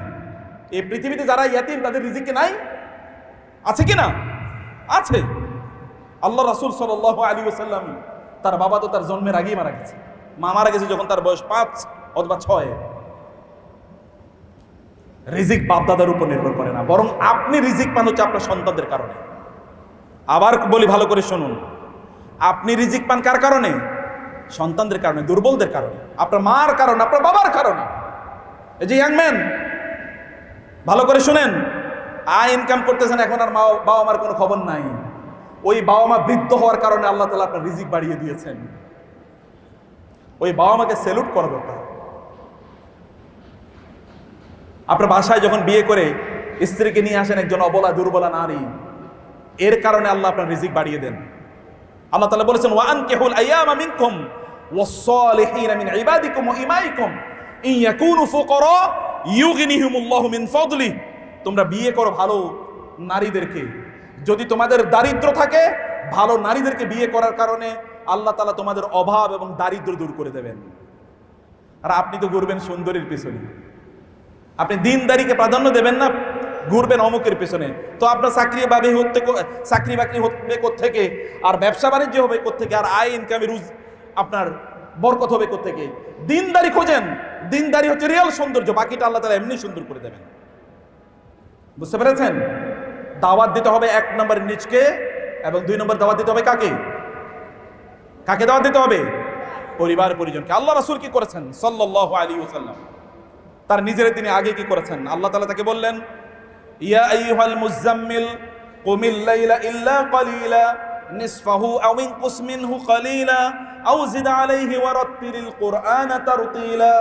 এই পৃথিবীতে যারা ইয়াতিম তাদের রিজিক কি নাই? আছে কি না? আছে। আল্লাহ রাসূল সাল্লাল্লাহু আলাইহি ওয়াসাল্লাম, তার বাবা তো তার জন্মের আগেই মারা গেছে। মা মারা গেছে যখন তার বয়স 5 অথবা 6। রিজিক বাপ দাদার উপর নির্ভর করে না, বরং আপনি রিজিক পান হচ্ছে আপনার সন্তানদের কারণে। আবার বলি, ভালো করে শুনুন, আপনি রিজিক পান কার কারণে? সন্তানদের কারণে, দুর্বলদের কারণে, আপনার মার কারণে, আপনার বাবার কারণে। এই যে ইয়াং ম্যান, ভালো করে শুনেন, আয় ইনকাম করতেছেন, এখন আর বাবা মার কোনো খবর নাই। ওই বাবা মা বৃদ্ধ হওয়ার কারণে আল্লাহ তাআলা আপনার রিজিক বাড়িয়ে দিয়েছেন। ওই বাবা মাকে স্যালুট করা দরকার। আপনার বাসায় যখন বিয়ে করে স্ত্রীকে নিয়ে আসেন একজন অবলা দুর্বলা নারী, এর কারণে আল্লাহ আপনার রিজিক বাড়িয়ে দেন। আল্লাহ তাআলা বলেছেন, ওয়া আনকিহুল আইয়ামা মিনকুম ওয়াস-সালিহিনা মিন ইবাদিকুম ওয়া ইমাইকুম ইন ইয়াকুনু ফুকারা ইউগনিহিমুল্লাহু মিন ফাদলি। তোমরা বিয়ে করো ভালো নারীদেরকে, যদি তোমাদের দারিদ্র থাকে ভালো নারীদেরকে বিয়ে করার কারণে আল্লাহ তাআলা তোমাদের অভাব এবং দারিদ্র দূর করে দেবেন। আর আপনি তো ঘুরবেন সুন্দরীর পিছনে, আপনি দিনদারিকে প্রাধান্য দেবেন না, ঘুরবেন অমুকের পেছনে। তো আপনার চাকরি বাকরি হবে কোত্থেকে, আর ব্যবসা বাণিজ্য হবে কোত্থেকে, আর আয় ইনকামের আপনার বরকত হবে কোত্থেকে? দিনদারি খোঁজেন। দিনদারি হচ্ছে রিয়েল সৌন্দর্য, বাকিটা আল্লাহ তাআলা এমনি সুন্দর করে দেবেন। বুঝতে পেরেছেন? দাওয়াত দিতে হবে 1 নম্বর নিজকে, এবং 2 নম্বর দাওয়াত দিতে হবে কাকে? কাকে দাওয়াত দিতে হবে? পরিবার পরিজনকে। আল্লাহ রাসূল কি করেছেন সাল্লাল্লাহু আলাইহি ওয়াসাল্লাম? তার নিজের তিনি আগে কি করেছেন? আল্লাহ তাআলা তাকে বললেন, ইয়া আইয়ুহাল মুযাম্মিল কুমিল লাইলা ইল্লা কালিলা নিসফাহু আও ইনকুস মিনহু কালিলা আও জিদ আলাইহি ওয়ারাত্তিলিল কুরআনা তারতিলা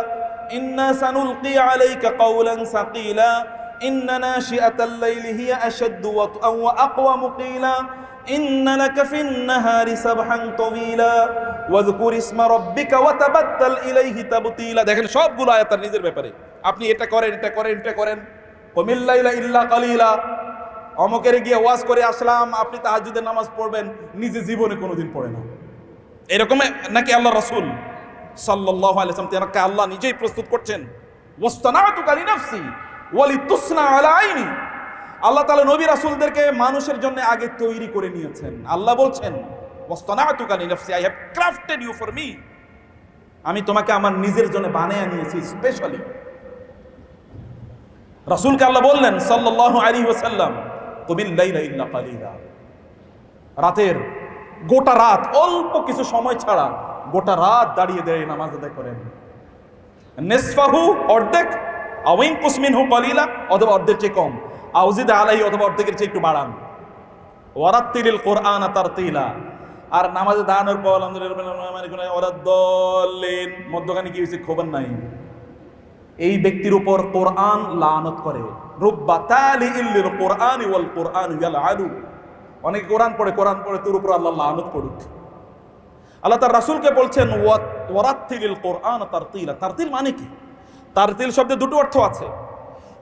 ইন্না সানুলকি আলাইকা কাওলান সাকিলা ইন্না নাশিআতাল লাইলি হিয়া আশাদ্দু ওয়াতআন ওয়া আকওয়ামু কিলা ইন্না লাকা ফিন নাহারি সাবহান তাওয়িলা ওয়াযকুর ইসমা রাব্বিকা ওয়া তাবাত্তাল ইলাইহি তাবতিলা। দেখেন সবগুলো আয়াত তার নিজের ব্যাপারে। আপনি এটা করেন, এটা করেন, এটা করেন। কুমিল লাইলা ইল্লা কালিলা, অমুকের গিয়ে ওয়াজ করে আসলাম, আপনি তাহাজ্জুদের নামাজ পড়বেন, নিজে জীবনে কোনোদিন পড়ে না। এরকম নাকি আল্লাহ রাসূল সাল্লাল্লাহু আলাইহি ওয়াসাল্লাম তাকে আল্লাহ নিজেই প্রস্তুত করছেন। ওয়াসতানাতুকা লিনাফসি ওয়া লিতুসনা আলা আইনি। আল্লাহ তাআলা নবী রাসূলদেরকে মানুষের জন্য আগে তৈরি করে নিয়েছেন। আল্লাহ বলছেন, ওয়াসতানাতুকা লিনাফসি, I have crafted you for me. আমি তোমাকে আমার নিজের জন্য বানিয়ে নিয়েছি স্পেশালি। রাসূলকে আল্লাহ বললেন সাল্লাল্লাহু আলাইহি ওয়াসাল্লাম, কুমিল লাইলা ইল্লা কালিলা, রাতের গোটা রাত, অল্প কিছু সময় ছাড়া গোটা রাত দাঁড়িয়ে দাঁড়িয়ে নামাজ আদায় করেন। নিসফাহু, অর্ধেক, আও ইনকুস মিনহু কালিলা, অথবা অর্ধেকের চেয়ে কম, আও জিদ আলাইহি, অথবা অর্ধেকের চেয়ে একটু বাড়ান। ওয়ারাত্তিলিল কুরআনা তারতিলা, আর নামাজে দাঁড়ানোর পর আলহামদুলিল্লাহ ওয়ালাদ-দাল্লিন, মধ্যখানে কি হয়েছে খবর নাই। এই ব্যক্তির উপর কোরআন লানত করে। রুব্বা তালিইল লিল কুরআনি ওয়াল কুরআন ইয়ালআনু, অনেক কোরআন পড়ে তোর উপর আল্লাহ লানত করুক। আল্লাহ তার রাসূলকে বলছেন ওয়ারাত্তিলিল কুরআন তারতিলা। তারতিল মানে কি? তারতিল শব্দে দুটো অর্থ আছে।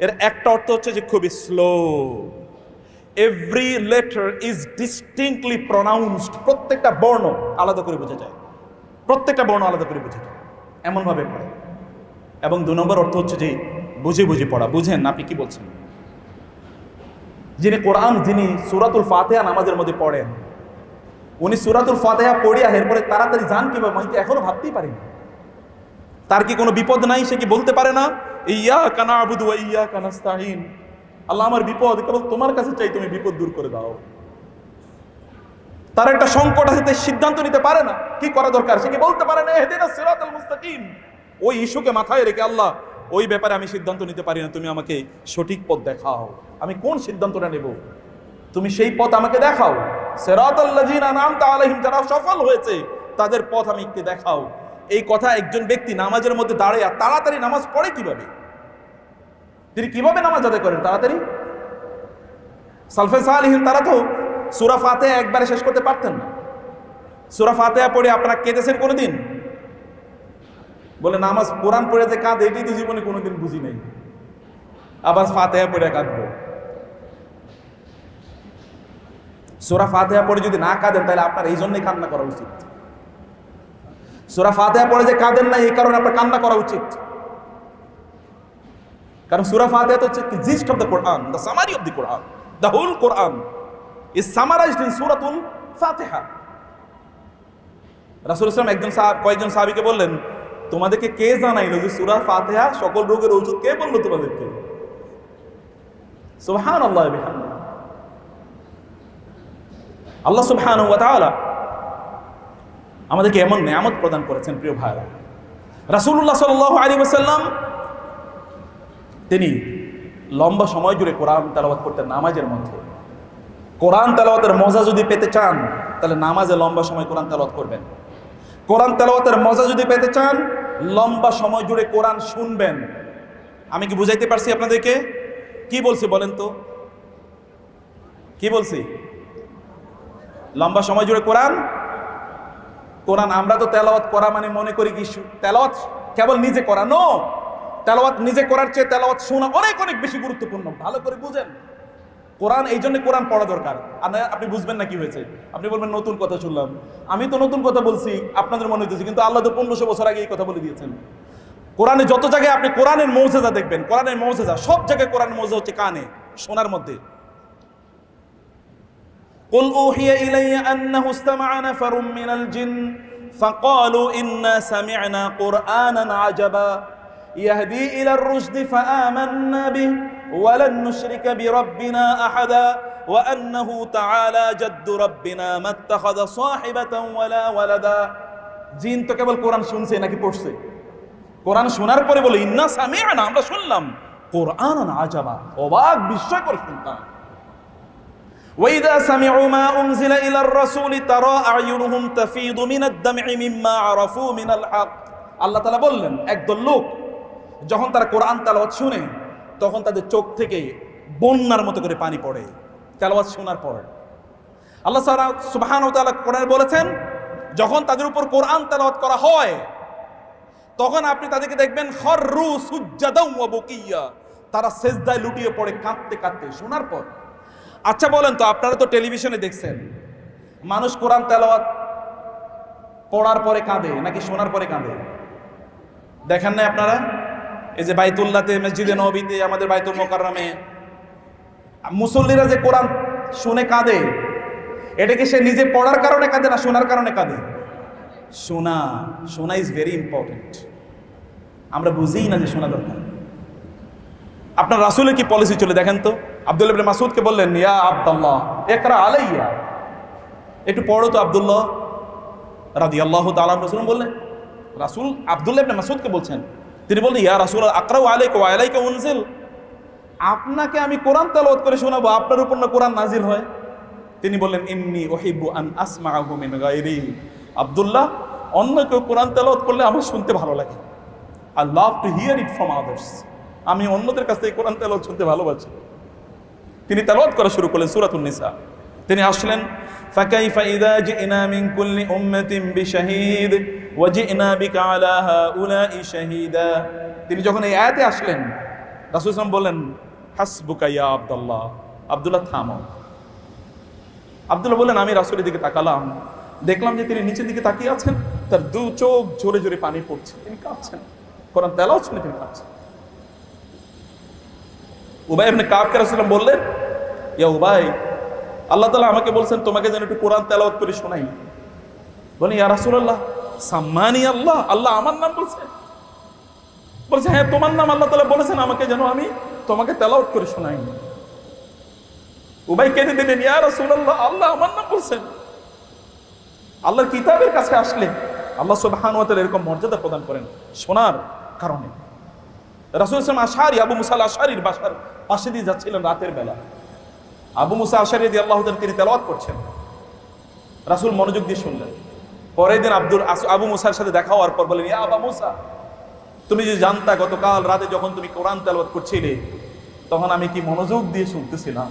এর একটা অর্থ হচ্ছে যে খুবই slow, every letter is distinctly প্রনাউন্সড, প্রত্যেকটা বর্ণ আলাদা করে বোঝা যায়, প্রত্যেকটা বর্ণ আলাদা করে বোঝা যায়, এমনভাবে পড়ে। এবং 2 নম্বর অর্থ হচ্ছে যে বুঝে বুঝে পড়া। বুঝেন আপনি কি বলছেন? যিনি সূরাতুল ফাতিহা নামাজের মধ্যে পড়েন, উনি সূরাতুল ফাতিহা পড়িয়া এরপরে তাড়াতাড়ি যান কিভাবে, আমি তো এখনো ভাবতেই পারি না। তার কি কোনো বিপদ নাই? সে কি বলতে পারে না ইয়াকা না'বুদু ওয়া ইয়াকা নাস্তাঈন, আল্লাহ আমার বিপদ, কেবল তোমার কাছে চাই, তুমি বিপদ দূর করে দাও। তার একটা সংকট আছে, সিদ্ধান্ত নিতে পারে না কি করা দরকার। সে কি বলতে পারে না ইহদিনাস সিরাতাল মুস্তাকিম? ওই ইস্যুকে মাথায় রেখে আল্লাহ ওই ব্যাপারে আমি সিদ্ধান্ত নিতে পারি না, তুমি আমাকে সঠিক পথ দেখাও, আমি কোন সিদ্ধান্তটা নেব, তুমি সেই পথ আমাকে দেখাও। সিরাতাল্লাযিনা আন'আমতা আলাইহিম, যারা সফল হয়েছে তাদের পথ আমি একটু দেখাও। এই কথা একজন ব্যক্তি নামাজের মধ্যে দাঁড়িয়ে তাড়াতাড়ি নামাজ পড়ে কিভাবে, তিনি কিভাবে নামাজ আদায় করেন তাড়াতাড়ি? সালফে সালিহিন তারা তো সূরা ফাতিহা একবারে শেষ করতে পারতেন না। সূরা ফাতিহা পড়ে আপনারা কেঁদেছেন কোনোদিন? বলে নামাজ কোরআন পড়ে যে কাঁদে, এটাই তো জীবনে কোনোদিন বুঝি নাই, আবার ফাতিহা পড়ে কাঁদবো। সূরা ফাতিহা পড়ে যদি না কাঁদেন তাহলে আপনার এই জন্যই কান্না করা উচিত। সূরা ফাতিহা পড়ে যে কাঁদেন না, এই কারণে আপনার কান্না করা উচিত। কারণ সূরা ফাতিহা তো হচ্ছে the gist of the Quran, the summary of the Quran, the whole Quran is summarized in সূরাতুল ফাতিহা। রাসূল সাল্লাল্লাহু কয়েকজন সাহাবীকে বললেন, তোমাদেরকে কে জানাইলো যে সূরা ফাতিহা সকল রোগের ঔষধ? কে বললো তোমাদেরকে? সুবহানাল্লাহ ওয়া বিহামদিহি। আল্লাহ সুবহানাহু ওয়া তাআলা আমাদেরকে এমন নিয়ামত প্রদান করেছেন প্রিয় ভাইরা। রাসূলুল্লাহ সাল্লাল্লাহু আলাইহি ওয়াসাল্লাম তিনি লম্বা সময় জুড়ে কোরআন তেলাওয়াত করতেন নামাজের মধ্যে। কোরআন তেলাওয়াতের মজা যদি পেতে চান তাহলে নামাজে লম্বা সময় কোরআন তেলাওয়াত করবেন। কোরআন তেলাওয়াতের মজা যদি পেতে চান লম্বা সময় জুড়ে কোরআন শুনবেন। আমি কি বুঝাইতে পারছি আপনাদেরকে? কি বলছি বলেন তো, কি বলছি? লম্বা সময় জুড়ে কোরআন আমরা তো তেলাওয়াত করা মানে মনে করি কি তেলাওয়াত কেবল নিজে করা। নো, তেলাওয়াত নিজে করার চেয়ে তেলাওয়াত শোনা অনেক অনেক বেশি গুরুত্বপূর্ণ। ভালো করে বুঝেন কোরআন, এই জন্য কোরআন পড়া দরকার। আর আপনি বুঝবেন না কি হয়েছে, আপনি বলবেন নতুন কথা শুনলাম। আমি তো নতুন কথা বলছি, আপনাদের মনে হইতেছে, কিন্তু আল্লাহ তো 1500 বছর আগে এই কথা বলে দিয়েছেন। কোরআনে যত জায়গায় আপনি কোরআনের মৌজেজা দেখবেন, কোরআনের মৌজেজা সব জায়গায় কোরআনের মৌজেজা হচ্ছে কানে শোনার মধ্যে। قل أوحي إلي أنه استمع نفر من الجن فقالوا إنا سمعنا قرآنا عجبا يهدي إلى الرشد فآمنا به ولن نشرك بربنا أحدا وأنه تعالى جد ربنا ما اتخذ صاحبة ولا ولدا। জিন তো কেবল কোরআন শুনছে নাকি পড়ছে? কোরআন শোনার পরে বলে ইন্না সামি'না, আমরা শুনলাম কোরআনান আজাবা, অবাক বিস্ময়কর শুনতাম। وإذا سمعوا ما أنزل إلى الرسول ترى أعينهم تفيض من الدمع مما عرفوا من الحق। আল্লাহ তাআলা বললেন একদল লোক যখন তারা কোরআন তেলাওয়াত শুনে তখন তাদের চোখ থেকে বন্যার মতো করে পানি পড়ে তেলাওয়াত শোনার পর। আল্লাহ সুবহানাহু ওয়া তাআলা কোরআনে বলেছেন যখন তাদের উপর কোরআন তেলাওয়াত করা হয় তখন আপনি তাদেরকে দেখবেন খররু সুজ্জাদাও ওয়া বুকিয়া, তারা সিজদায় লুটিয়ে পড়ে কাঁদতে কাঁদতে শোনার পর। আচ্ছা বলেন তো, আপনারা তো টেলিভিশনে দেখছেন মানুষ কোরআন তেলাওয়াত পড়ার পরে কাঁদে নাকি শোনার পরে কাঁদে? দেখেন না আপনারা? এই যে বাইতুল্লাহতে, মসজিদে নববীতে, আমাদের বাইতুল মুকাররমে মুসল্লিরা যে কোরআন শুনে কাঁদে, এটা কি সে নিজে পড়ার কারণে কাঁদে না শোনার কারণে কাঁদে? শোনা ইজ ভেরি ইম্পর্টেন্ট। আমরা বুঝিই না যে শোনা দরকার। আপনার রাসূলের কি পলিসি চলে দেখেন তো। আব্দুল্লাহ ইবনে মাসউদকে বললেন, ইয়া আব্দুল্লাহ ইকরা আলাইয়া, একটু পড়ো তো আব্দুল্লাহ রাদিয়াল্লাহু তাআলা। রাসূল বললেন, রাসূল আব্দুল্লাহ ইবনে মাসউদকে বলছেন, তিনি বললেন ইয়া রাসূল আকরাউ আলাইকা ওয়া আলাইকা উনজিল, আপনাকে আমি কোরআন তেলাওয়াত করে শোনাবো, আপনার উপর না কোরআন নাজিল হয়? তিনি বললেন ইন্নী উহিব্বু আন আসমাআহু মিন গায়রি, আব্দুল্লাহ অন্য কেউ কোরআন তেলাওয়াত করলে আমার শুনতে ভালো লাগে। I love to here it from others, আমি অন্যদের কাছ থেকে কোরআন তেলাওয়াত শুনতে ভালোবাসি। তিনি তেলাওয়াত করা শুরু করলেন সূরাতুন নিসা। তিনি আসলেন ফাকাইফা ইযা জিনা মিন কুল্লি উম্মাতিন বিশাহীদ ওয়াজি'না বিকা আলা হাউলাই শাহীদা। তিনি যখন এই আয়াতে আসলেন, রাসূল সাল্লাল্লাহু আলাইহি ওয়াসাল্লাম বললেন, হাসবুকা ইয়া আব্দুল্লাহ, আব্দুল্লাহ থামো। আব্দুল্লাহ বললেন, আমি রাসূলের দিকে তাকালাম, দেখলাম যে তিনি নিচের দিকে তাকিয়ে আছেন, তার দু চোখ জোরে জোরে পানি পড়ছে, তিনি কাঁদছেন, কোরআন তেলাওয়াত শুনে তিনি কাঁদছেন। উবাই ইবনে কাবকে রাসূল বললেন, ইয়া উবাই, আল্লাহ তাআলা আমাকে বলছেন তোমাকে যেন একটু কোরআন তেলাওয়াত করে শোনাই। বলেন, ইয়া রাসূলুল্লাহ, সাম্মানি আল্লাহ, আল্লাহ আমার নাম বলছেন? বলছে, হ্যাঁ তোমার নাম আল্লাহ তাআলা বলেছেন আমাকে যেন আমি তোমাকে তেলাওয়াত করে শোনাই। উবাই কেঁদে দিলেন, ইয়া রাসূলুল্লাহ, আল্লাহ আমার নাম বলছেন। আল্লাহর কিতাবের কাছে আসলে আল্লাহ সুবহানাহু ওয়া তাআলা এরকম মর্যাদা প্রদান করেন শোনার কারণে। রাসূল সাল্লাল্লাহু আলাইহি ওয়াসাল্লাম আবু মুসা আল-আশআরীর বাসার পাশে দিয়ে যাচ্ছিলেন রাতের বেলা। আবু মুসা আশআরী রাদিয়াল্লাহু তাআলা তিনি তেলাওয়াত করছেন, রাসূল মনোযোগ দিয়ে শুনলেন। পরের দিন আবু মুসার সাথে দেখা হওয়ার পর বলেন, ইয়া আবু মুসা, তুমি যে জানতা গতকাল রাতে যখন তুমি কোরআন তেলাওয়াত করছিলে তখন আমি কি মনোযোগ দিয়ে শুনতেছিলাম।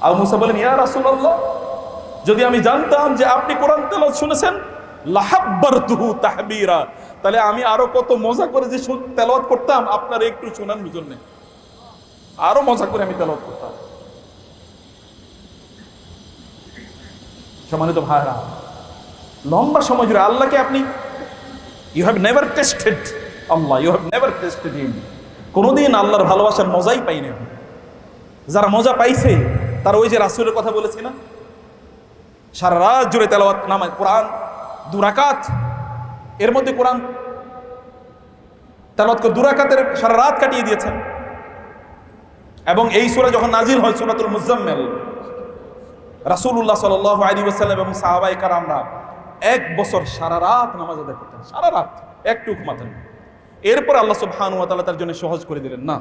আবু মুসা বলেন, ইয়া রাসূলুল্লাহ, যদি আমি জানতাম যে আপনি কোরআন তেলাওয়াত শুনেছেন, লাহাব্বারতুহু তাহবীরা, তাহলে আমি আরো কত মজা করে যে তেলাওয়াত করতাম আপনার একটু শোনানোর জন্য, আরো মজা করে আমি তেলাওয়াত করতাম। সম্মানিত ভাইরা, লম্বা সময় জুড়ে আল্লাহকে আপনি you have never tested Allah, you have never tested him, কোনোদিন আল্লাহর ভালোবাসার মজাই পাই না। যারা মজা পাইছে তারা ওই যে রাসূলের কথা বলেছি না, সারা রাত জুড়ে তেলাওয়াত নামাজ কোরআন 2 রাকাত, এর মধ্যে কোরআন তেলাওয়াত করে 2 রাকাতের সারা রাত কাটিয়ে দিয়েছেন। এবং এই সূরা যখন নাজিল হয়, সূরাতুল মুজাম্মিল, রাসূলুল্লাহ সাল্লাল্লাহু আলাইহি ওয়াসাল্লাম এবং সাহাবায়ে কেরামরা 1 বছর সারা রাত নামাজ আদায় করতেন, সারা রাত, একটু ঘুমাতেন। এরপরে আল্লাহ সুবহানাহু ওয়া তাআলা তার জন্য সহজ করে দিলেন না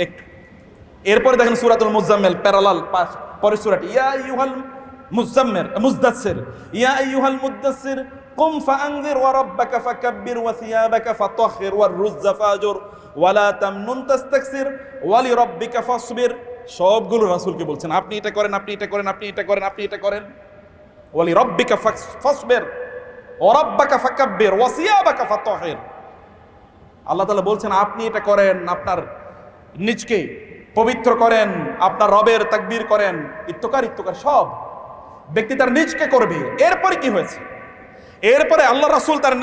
একটু। এরপরে দেখেন সূরাতুল মুজাম্মিল প্যারালাল পরের সূরাটি, ইয়া আইয়ুহাল মুদ্দাসসির, ইয়া আইয়ুহাল মুদ্দাসসির কুম ফাআনযির ওয়া রাব্বাকা ফাকাব্বির ওয়া সিয়াবাকা ফাতাহহির ওয়ার রুজ্জা ফাজুর ওয়ালা তামনুন তাস্তাকসির ওয়া লিরাব্বিকা ফাসবির। সবগুলো রাসূলকে বলছেন, আপনি এটা করেন, আপনি এটা করেন, আপনি এটা করেন, আপনি এটা করেন। ওয়া লিরাব্বিকা ফাসবির ওয়া রাব্বাকা ফাকাব্বির ওয়া সিয়াবাকা ফাতাহহির। আল্লাহ তাআলা বলছেন আপনি এটা করেন, আপনার নিজকে পবিত্র করেন, আপনার রবের তাকবীর করেন, ইত্তকার সব ব্যক্তি তার নিজকে করবে। এরপরে কি হয়েছে? এরপরে আল্লাহ রাসূল তার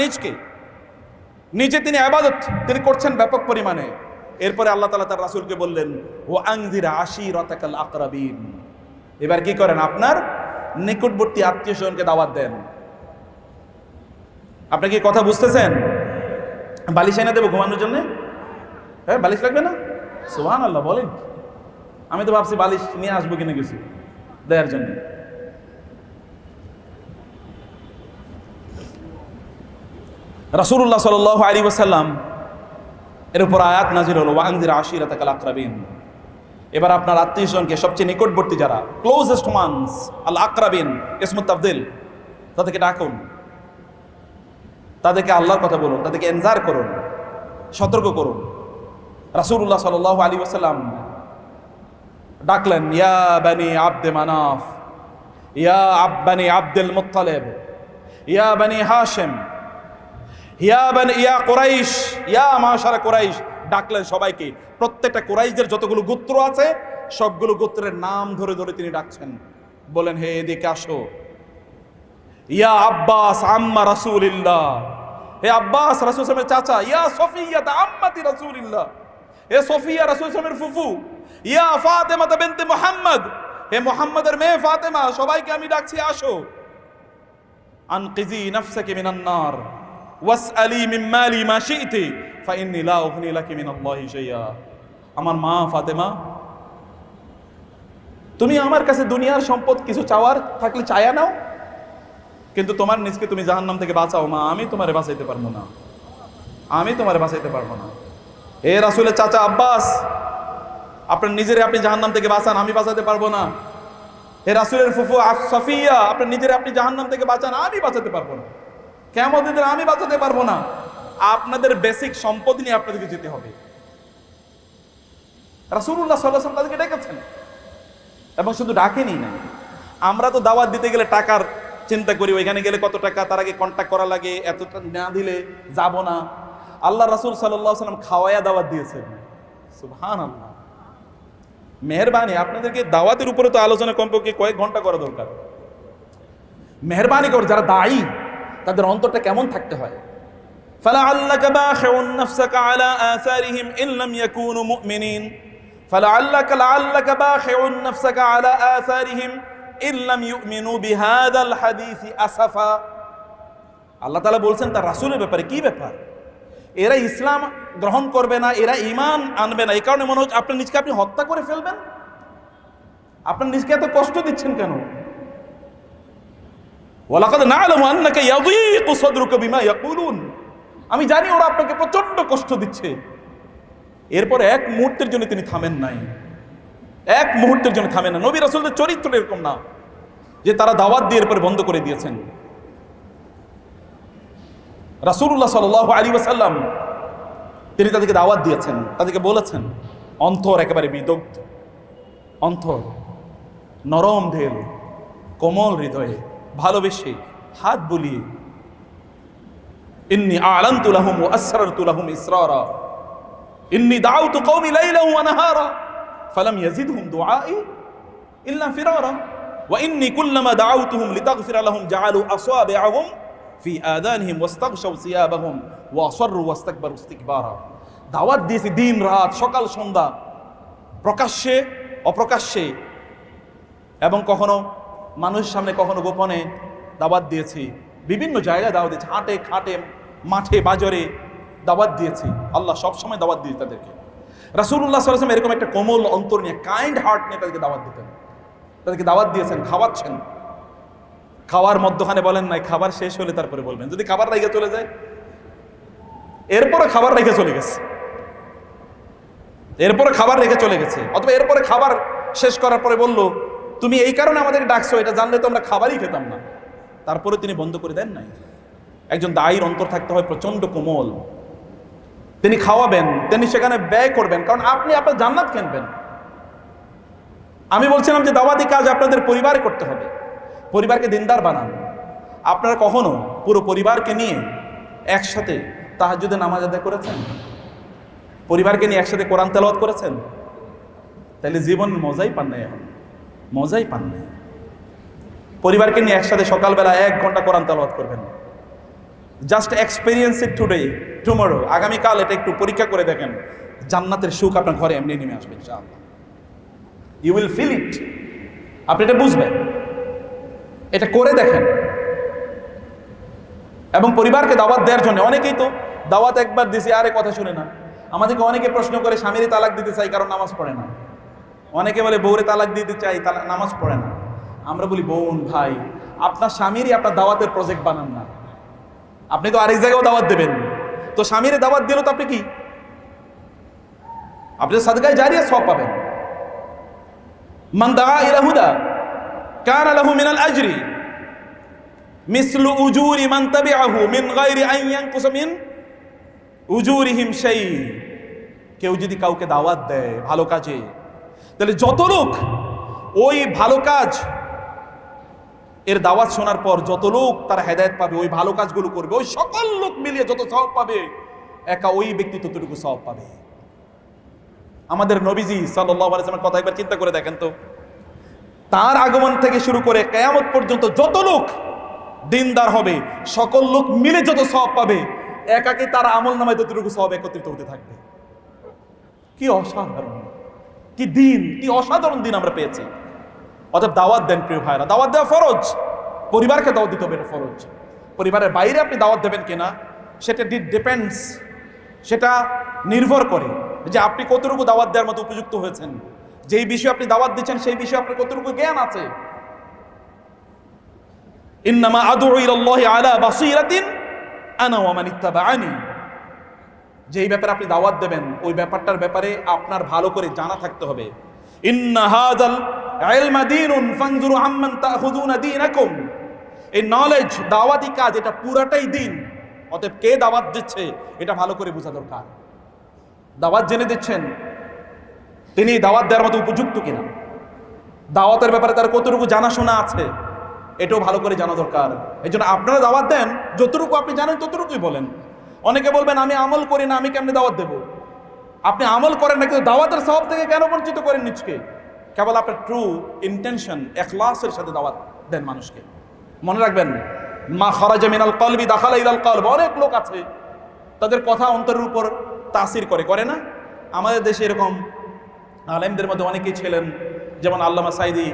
নিজে তিনি ইবাদত তিনি করছেন ব্যাপক পরিমাণে। এরপরে আল্লাহ তাআলা তার রাসূলকে বললেন, ওয়া আনযির আশীরাতাকাল আকরাবিন, এবার কি করেন? আপনার নিকটবর্তী আত্মীয়স্বজনকে দাওয়াত দেন। আপনি কি কথা বুঝতেছেন? বালিশ এনে দেবো ঘুমানোর জন্য? হ্যাঁ, বালিশ লাগবে না? সুবহানাল্লাহ বলেন। আমি তো ভাবছি বালিশ নিয়ে আসবো কিনে গেছি দেওয়ার জন্য। রাসূলুল্লাহ সাল্লাল্লাহু আলাইহি ওয়াসাল্লাম এর উপর আয়াত নাযিল হলো, ওয়া আনযির আশীরাতাকাল আকরাবিন। এবার আপনার আত্মীয়স্বজনকে, সবচেয়ে নিকটবর্তী যারা, ক্লোজেস্ট ওয়ান্স, আল আকরাবিন ইসমুত তাফদীল, তাদেরকে ডাকুন, তাদেরকে আল্লাহর কথা বলুন, তাদেরকে ইনজার করুন, সতর্ক করুন। রাসূলুল্লাহ সাল্লাল্লাহু আলাইহি ওয়াসাল্লাম ডাকলেন, ইয়া বানি আব্দে মানাফ, ইয়া বানি আব্দুল মুত্তালিব, ইয়া বানি হাশিম, ইয়া কুরাইশ, ইয়া মাশারা কুরাইশ। ডাকলেন সবাইকে, প্রত্যেকটা কুরাইশদের যতগুলো গোত্র আছে সবগুলো গোত্রের নাম ধরে ধরে তিনি ডাকছেন। বলেন, হে এদিকে আসো। ইয়া আব্বাস আম্মা রাসূলিল্লাহ, হে আব্বাস রাসূল সাল্লাল্লাহু আলাইহি ওয়াসাল্লামের চাচা। ইয়া সফিয়া আম্মাতি রাসূলিল্লাহ, হে সফিয়া রাসূল সাল্লাল্লাহু আলাইহি ওয়াসাল্লামের ফুফু। ইয়া ফাতেমা বিনতে মুহাম্মদ, হে মুহাম্মদের মেয়ে ফাতেমা, সবাইকে আমি ডাকছি আসো। আনকিজি নাফসাকি মিনান নার ওয়াসআলি মিন মালি মা শি'তি ফাইন্নী লা উগনি লাকি মিনাল্লাহি শাইআ। আমার মা ফাতেমা, তুমি আমার কাছে দুনিয়ার সম্পদ কিছু চাওয়ার থাকলে চায়া নাও, কিন্তু তোমার নিজকে তুমি জাহান্নাম থেকে বাঁচাও মা, আমি তোমারে বাঁচাইতে পারবো না, আমি তোমারে বাঁচাইতে পারবো না। হে রাসূলের চাচা আব্বাস, আপনার নিজেরে আপনি জাহান্নাম থেকে বাঁচান, আমি বাঁচাতে পারবো না। হে রাসূলের ফুফু সফিয়া, আপনার নিজেরে আপনি জাহান্নাম থেকে বাঁচান, আমি বাঁচাতে পারবো না। কিয়ামতের দিনে আমি বাঁচাতে পারবো না। আপনাদের বেসিক সম্পদ নিয়ে আপনাদেরকে যেতে হবে। রাসূলুল্লাহ সাল্লাল্লাহু আলাইহি ওয়াসাল্লাম তাদেরকে ডেকেছেন, এবং শুধু ডাকেনি না, আমরা তো দাওয়াত দিতে গেলে টাকার চিন্তা করি ওইখানে গেলে কত টাকা, তার আগে কন্ট্যাক্ট করা লাগে, এতটা না দিলে যাব না। আল্লাহ রাসূল সাল্লাল্লাহু আলাইহি ওয়াসাল্লাম খাওয়ায়া দাওয়াত দিয়েছেন। সুবহানাল্লাহ, মেহেরবানি। আপনাদেরকে দাওয়াতের উপরে তো আলোচনা কমপক্ষে কয়েক ঘন্টা করা দরকার। মেহেরবানি করে যারা দায়ী তাদের অন্তরটা কেমন থাকতে হয়। فلعلك باخع نفسك على آثارهم إن لم يكونوا مؤمنين لعلك باخع نفسك على آثارهم إن لم يؤمنوا بهذا الحديث أسفا। আল্লাহ তাআলা বলছেন তার রাসূলের ব্যাপারে, কি ব্যাপার, এরা ইসলাম গ্রহণ করবে না, এরা ঈমান আনবে না, এই কারণে মনে হচ্ছে আপনার নিজকে আপনি হত্যা করে ফেলবেন। আপনার নিজকে এত কষ্ট দিচ্ছেন কেন? ওয়ালাকাদ না'লামু আন্নাকা ইয়াযীকু সাদরুকা বিমা ইয়াকুলুন, আমি জানি ওরা আপনাকে প্রচন্ড কষ্ট দিচ্ছে। এরপর এক মুহূর্তের জন্য তিনি থামেন নাই, এক মুহূর্তের জন্য থামেন না। নবী রাসূলদের চরিত্র এরকম না যে তারা দাওয়াত দিয়ে এরপর বন্ধ করে দিয়েছেন। রাসূলুল্লাহ সাল্লাল্লাহু আলাইহি ওয়াসাল্লাম তিনি তাদেরকে দাওয়াত দিয়েছেন, তাদেরকে বলেছেন, অন্তর একেবারে বিদগ্ধ, অন্তর নরম ঢেল, কোমল হৃদয়ে, ভালোবেসে, হাত বুলিয়ে, ইন্নী আ'লানতু লাহুম ওয়া আসরারতু লাহুম ইসরারা ইন্নী দাউতু কওমি লাইলান ওয়া নাহারা ফালাম ইয়াজিদহুম দুআই ইল্লা ফিরারা ওয়া ইন্নী কুল্লামা দাউতুহুম লিতাগফিরা লাহুম জাআলু আসাবিআহুম ফি আযানিহিম ওয়াস্তাগশাউ সিয়াবাহুম ওয়া আসররু ওয়াস্তাকবারু ইস্তিকবারা। দাওয়াত দিয়েছি দিন রাত, সকাল সন্ধ্যা, প্রকাশ্যে অপ্রকাশ্যে, এবং কখনো মানুষের সামনে, কখনো গোপনে দাওয়াত দিয়েছি। বিভিন্ন জায়গায় দাওয়াত দিয়েছি, হাটে খাটে, মাঠে বাজারে দাওয়াত দিয়েছি। আল্লাহ সবসময় দাওয়াত দিয়ে তাদেরকে। রাসূলুল্লাহ সাল্লাল্লাহু আলাইহি ওয়াসাল্লাম এরকম একটা কোমল অন্তর নিয়ে, কাইন্ড হার্ট নিয়ে তাদেরকে দাওয়াত দিতেন, তাদেরকে দাওয়াত দিয়েছেন, খাওয়াচ্ছেন। খাওয়ার মধ্যখানে বলেন নাই খাবার শেষ হলে তারপরে বলবেন, যদি খাবার রেখে চলে যায়, এরপরে খাবার রেখে চলে গেছে, এরপরে খাবার রেখে চলে গেছে, অথবা এরপরে খাবার শেষ করার পরে বলল তুমি এই কারণে আমাদের ডাকছো, এটা জানলে তো আমরা খাবারই খেতাম না, তারপরে তিনি বন্ধ করে দেন নাই। একজন দায়ীর অন্তর থাকতে হয় প্রচন্ড কোমল। তিনি খাওয়াবেন, তিনি সেখানে ব্যয় করবেন, কারণ আপনি আপনার জান্নাত কিনবেন। আমি বলছিলাম যে দাওয়াতি কাজ আপনাদের পরিবারে করতে হবে, পরিবারকে দিনদার বানান। আপনারা কখনো পুরো পরিবারকে নিয়ে একসাথে তাহাজ্জুদের নামাজ আদায় করেছেন? পরিবারকে নিয়ে একসাথে কোরআন তেলাওয়াত করেছেন? তাহলে জীবন মজাই পান নাই, এখন মজাই পান নাই। পরিবারকে নিয়ে একসাথে সকালবেলা 1 ঘন্টা কোরআন তেলাওয়াত করবেন। জাস্ট এক্সপেরিয়েন্স ইট টুডে, টুমরো, আগামীকাল এটা একটু পরীক্ষা করে দেখেন, জান্নাতের সুখ আপনার ঘরে এমনি নেমে আসবে ইনশাআল্লাহ। ইউ উইল ফিল ইট, আপনি এটা বুঝবেন, এটা করে দেখেন। এবং পরিবারকে দাওয়াত দেওয়ার জন্য, অনেকেই তো দাওয়াত একবার দিছি আরে কথা শুনে না। আমাদেরকে অনেকে প্রশ্ন করে স্বামীরে তালাক দিতে চাই কারণ নামাজ পড়ে না, অনেকে বলে বউরে তালাক দিতে চাই নামাজ পড়ে না। আমরা বলি বোন ভাই, আপনার স্বামীরই আপনার দাওয়াতের প্রজেক্ট বানান না, আপনি তো আরেক জায়গাও দাওয়াত দেবেন, তো স্বামীরে দাওয়াত দিল তো আপনি কি, আপনি সাদকায়ে জারিয়া সওয়াব পাবেন। মান দাআ ইলা হুদা কানা লাহু মিনাল আজরি মিসলু উজুরি মান তাবিআহু মিন গায়রি আন ইয়ানকুসা মিন উজুরিহিম শাই। কেউ যদি কাউকে দাওয়াত দেয় ভালো কাজে, তাহলে যত লোক ওই ভালো কাজ এর দাওয়াত শোনার পর যত লোক তারা হেদায়েত পাবে, ওই ভালো কাজগুলো করবে, ওই সকল লোক মিলিয়ে যত সওয়াব পাবে, একা ওই ব্যক্তি ততটুকু সওয়াব পাবে। আমাদের নবীজি সাল্লাল্লাহু আলাইহি ওয়াসাল্লামের কথা একবার চিন্তা করে দেখেন তো, তার আগমন থেকে শুরু করে কিয়ামত পর্যন্ত যত লোক দিনদার হবে, সকল লোক মিলে যত সওয়াব পাবে, একাকে তার আমলনামায় ততটুকু সওয়াব একত্রিত হতে থাকবে। কি অসাধারণ, কি দিন, কি অসাধারণ দিন আমরা পেয়েছি। অতএব দাওয়াত দেন প্রিয় ভাইরা, দাওয়াত দেওয়া ফরজ, পরিবারকে দাওয়াত দিতে হবে, এটা ফরজ। পরিবারের বাইরে আপনি দাওয়াত দেবেন কিনা সেটা ডিপেন্ডস, সেটা নির্ভর করে যে আপনি কতটুকু দাওয়াত দেওয়ার মতো উপযুক্ত হয়েছেন, যেই বিষয়ে আপনি দাওয়াত দিচ্ছেন সেই বিষয়ে আপনার কতটুকু জ্ঞান আছে। ইন্নামা আদউ ইলাল্লাহি আলা বাসীরাতিন আনা ওয়া মান ইত্তাবাআনি, যেই ব্যাপারে আপনি দাওয়াত দেবেন ওই ব্যাপারটার ব্যাপারে আপনার ভালো করে জানা থাকতে হবে। ইন্না হাযাল ইলমা দীনুন ফানজুরু আম্মান তাখুযুনা দীনাকুম, এই নলেজ দাওয়াতি কাজ এটা পুরাটাই দিন। অতএব কে দাওয়াত দিচ্ছে এটা ভালো করে বোঝা দরকার। দাওয়াত জেনে দিচ্ছেন তিনি দাওয়াত দেওয়ার মতো উপযুক্ত কিনা, দাওয়াতের ব্যাপারে তার কতটুকু জানাশোনা আছে, এটাও ভালো করে জানা দরকার। এই জন্য আপনারা দাওয়াত দেন, যতটুকু আপনি জানেন ততটুকুই বলেন। অনেকে বলবেন আমি আমল করি না, আমি কেমনে দাওয়াত দেব? আপনি আমল করেন না, কিন্তু দাওয়াতের সওয়াব থেকে কেন বঞ্চিত করেন নিজকে? কেবল আপনার ট্রু ইন্টেনশন, ইখলাসের সাথে দাওয়াত দেন মানুষকে। মনে রাখবেন, মা খারাজা মিনাল কলবি দাখালা ইলাল কলব। অনেক লোক আছে তাদের কথা অন্তরের উপর তাসির করে না? আমাদের দেশে এরকম আলেমদের মধ্যে অনেকেই ছিলেন, যেমন আল্লামা সাইদি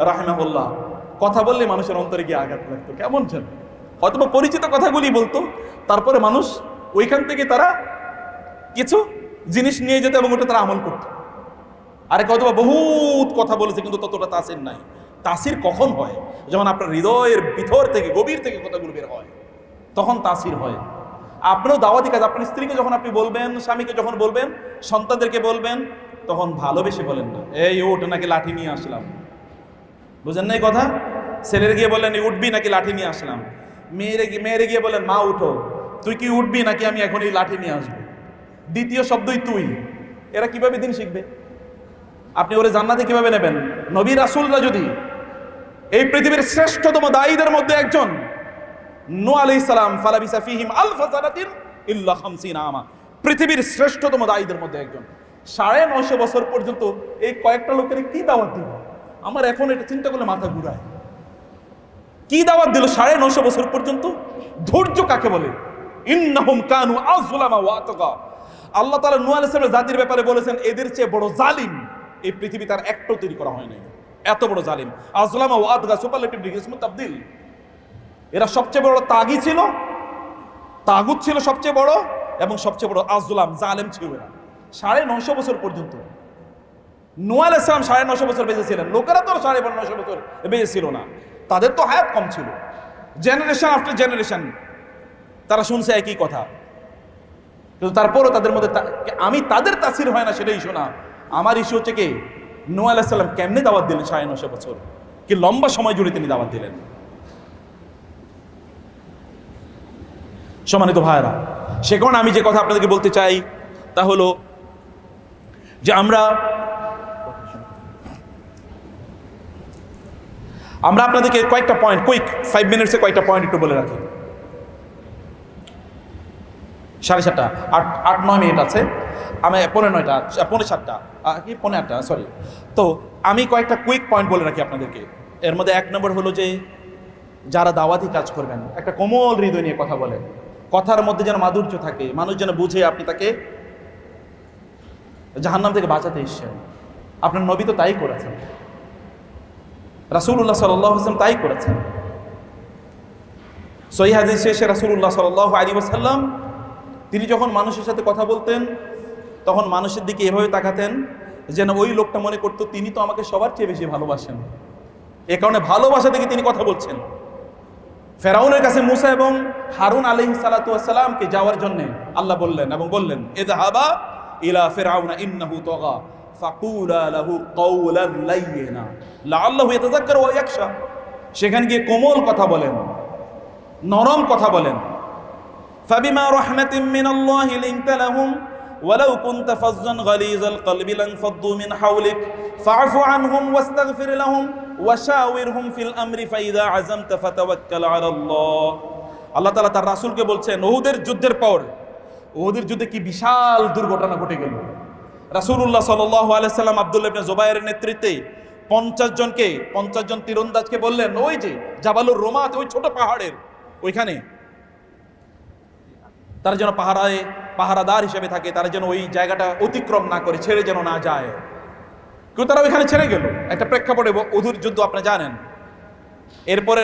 রাহিমাহুল্লাহ। কথা বললে মানুষের অন্তরে গিয়ে আঘাত লাগতো। কেমন ছিল? হয়তো পরিচিত কথাগুলি বলতো, তারপরে মানুষ ওইখান থেকে তারা কিছু জিনিস নিয়ে যেত এবং ওটা তারা আমল করতো। আরে হয়তো বহুত কথা বলেছে, কিন্তু ততটা তাসির নাই। তাসির কখন হয়? যখন আপনার হৃদয়ের ভিতর থেকে, গভীর থেকে কথাগুলো বের হয়, তখন তাসির হয়। আপনিও দাওয়াতি কাজ, আপনার স্ত্রীকে যখন আপনি বলবেন, স্বামীকে যখন বলবেন, সন্তানদেরকে বলবেন, তখন ভালোবেসে বলেন না, এই ওঠ নাকি লাঠি নিয়ে আসলাম। বুঝেন না এই কথা? ছেলের গিয়ে বললেন উঠবি নাকি লাঠি নিয়ে আসলাম। মেয়েরে গিয়ে বললেন মা উঠো, তুই কি উঠবি নাকি আমি এখন এই লাঠি নিয়ে আসবো। দ্বিতীয় শব্দই তুই। এরা কিভাবে দিন শিখবে? আপনি ওরে জান্নাতে কিভাবে নেবেন? নবী রাসূলরা যদি, এই পৃথিবীর শ্রেষ্ঠতম দায়ীদের মধ্যে একজন নূহ আলাইহিস সালাম, ফালাবিসা ফীহিম আলফা সানাতিন ইল্লা 50 আমা, পৃথিবীর শ্রেষ্ঠতম দায়ীদের মধ্যে একজন 950 বছর পর্যন্ত এই কয়েকটা লোকের কি দাওয়াত দিল? আমার এখন এটা চিন্তা করলে মাথা ঘুরায়। কি দাওয়াত দিল 950 বছর পর্যন্ত? ধৈর্য কাকে বলে? ইন্নাহুম কানু আযলামা ওয়া আতগা। আল্লাহ তাআলা নূহ আলাইহিস সালামের জাতির ব্যাপারে বলেছেন, এদের চেয়ে বড় জালিম এই পৃথিবী তার একটাও তৈরি করা হয় নাই। এত বড় জালিম। আযলামা ওয়া আতগা, সুপারলেটিভ ডিগ্রি, ইসমু তাবদীল। এরা সবচেয়ে বড় তাগী ছিল, তাগুত ছিল সবচেয়ে বড়, এবং সবচেয়ে বড় আযলাম, জালেম ছিল এরা 950 বছর পর্যন্ত। নূহ আলাইহিস সালাম 950 বছর বেঁচে ছিলেন, লোকেরা তো 950 বছর বেঁচে ছিল না। তাদের তো হায়াত কম ছিল। জেনারেশন আফটার জেনারেশন তারা শুনছে একই কথা, কিন্তু তারপরও তাদের মধ্যে আমি তাদের তাসির হয় না, সেটাই শোনা। আমার ইস্যু হচ্ছে কি, নূহ আলাইহিস সালাম কেমনে দাওয়াত দিলেন 950 বছর? কি লম্বা সময় জুড়ে তিনি দাওয়াত দিলেন। সম্মানিত ভাইরা, সে কারণে আমি যে কথা আপনাদেরকে বলতে চাই তা হলো যে আমরা আপনাদেরকে কয়েকটা পয়েন্ট, কুইক 5 মিনিটসে কয়েকটা পয়েন্ট একটু বলে রাখি। 7:30, 8-9 মিনিট আছে। আমি 7:45, সরি। তো আমি কয়েকটা কুইক পয়েন্ট বলে রাখি আপনাদেরকে। এর মধ্যে 1 নম্বর হলো যে, যারা দাওয়াতি কাজ করবেন, একটা কোমল হৃদয় নিয়ে কথা বলেন। কথার মধ্যে যেন মাধুর্য থাকে, মানুষ যেন বুঝে আপনি তাকে জাহান্নাম থেকে বাঁচাতে এসেছেন। আপনার নবী তো তাই করেছেন, রাসূলুল্লাহ সাল্লাল্লাহু আলাইহি ওয়াসাল্লাম তাই করেছেন। সহিহ হাদিসে এসে রাসূলুল্লাহ সাল্লাল্লাহু আলাইহি ওয়াসাল্লাম তিনি যখন মানুষের সাথে কথা বলতেন, তখন মানুষের দিকে এভাবে তাকাতেন যেন ওই লোকটা মনে করতো তিনি তো আমাকে সবার চেয়ে বেশি ভালোবাসেন। এ কারণে ভালোবাসা থেকে তিনি কথা বলছেন। ফেরাউনের কাছে মুসা এবং হারুন আলাইহিস সালাতু ওয়াস সালামকে যাওয়ার জন্য আল্লাহ বললেন এবং বললেন, ইযহাবা ইলা ফিরআউনা ইন্নাহু তাগা ফাকুলা লাহু কাওলান লাইয়িনা লাআল্লাহু ইয়াতাযাক্কারু ওয়া ইয়াখশা। সেখানে গিয়ে কোমল কথা বলেন, নরম কথা বলেন। ফাবিমা রাহমাতিন মিনাল্লাহি লিনতা লাহুম ওয়ালাউ কুনতা ফাজ্জান গালিযাল কলবি লানফাদ্দু মিন হাওলিক ফা'ফু আনহুম ওয়াস্তাগফির লাহুম ওয়াশাওিরহুম ফিল আমরি ফাইযা আযামতা ফাতাওয়াক্কাল আলাল্লাহ। আল্লাহ তাআলা তার রাসূলকে বলছেন, উহুদের যুদ্ধের পর, উহুদের যুদ্ধে কি বিশাল দুর্ঘটনা ঘটে গেল। রাসূলুল্লাহ সাল্লাল্লাহু আলাইহি সাল্লাম আব্দুল্লাহ ইবনে জুবায়েরের নেতৃত্বে 50 জন তীরন্দাজকে বললেন, ওই যে জাবালুর রোমাত, ওই ছোট পাহাড়ের ওইখানে তারা যেন পাহারাদার হিসেবে থাকে, তারা যেন ওই জায়গাটা অতিক্রম না করে, ছেড়ে যেন না যায়। কিন্তু তারা ওইখানে ছেড়ে গেল। একটা প্রেক্ষাপটে উহুদ যুদ্ধ আপনারা জানেন। এরপরে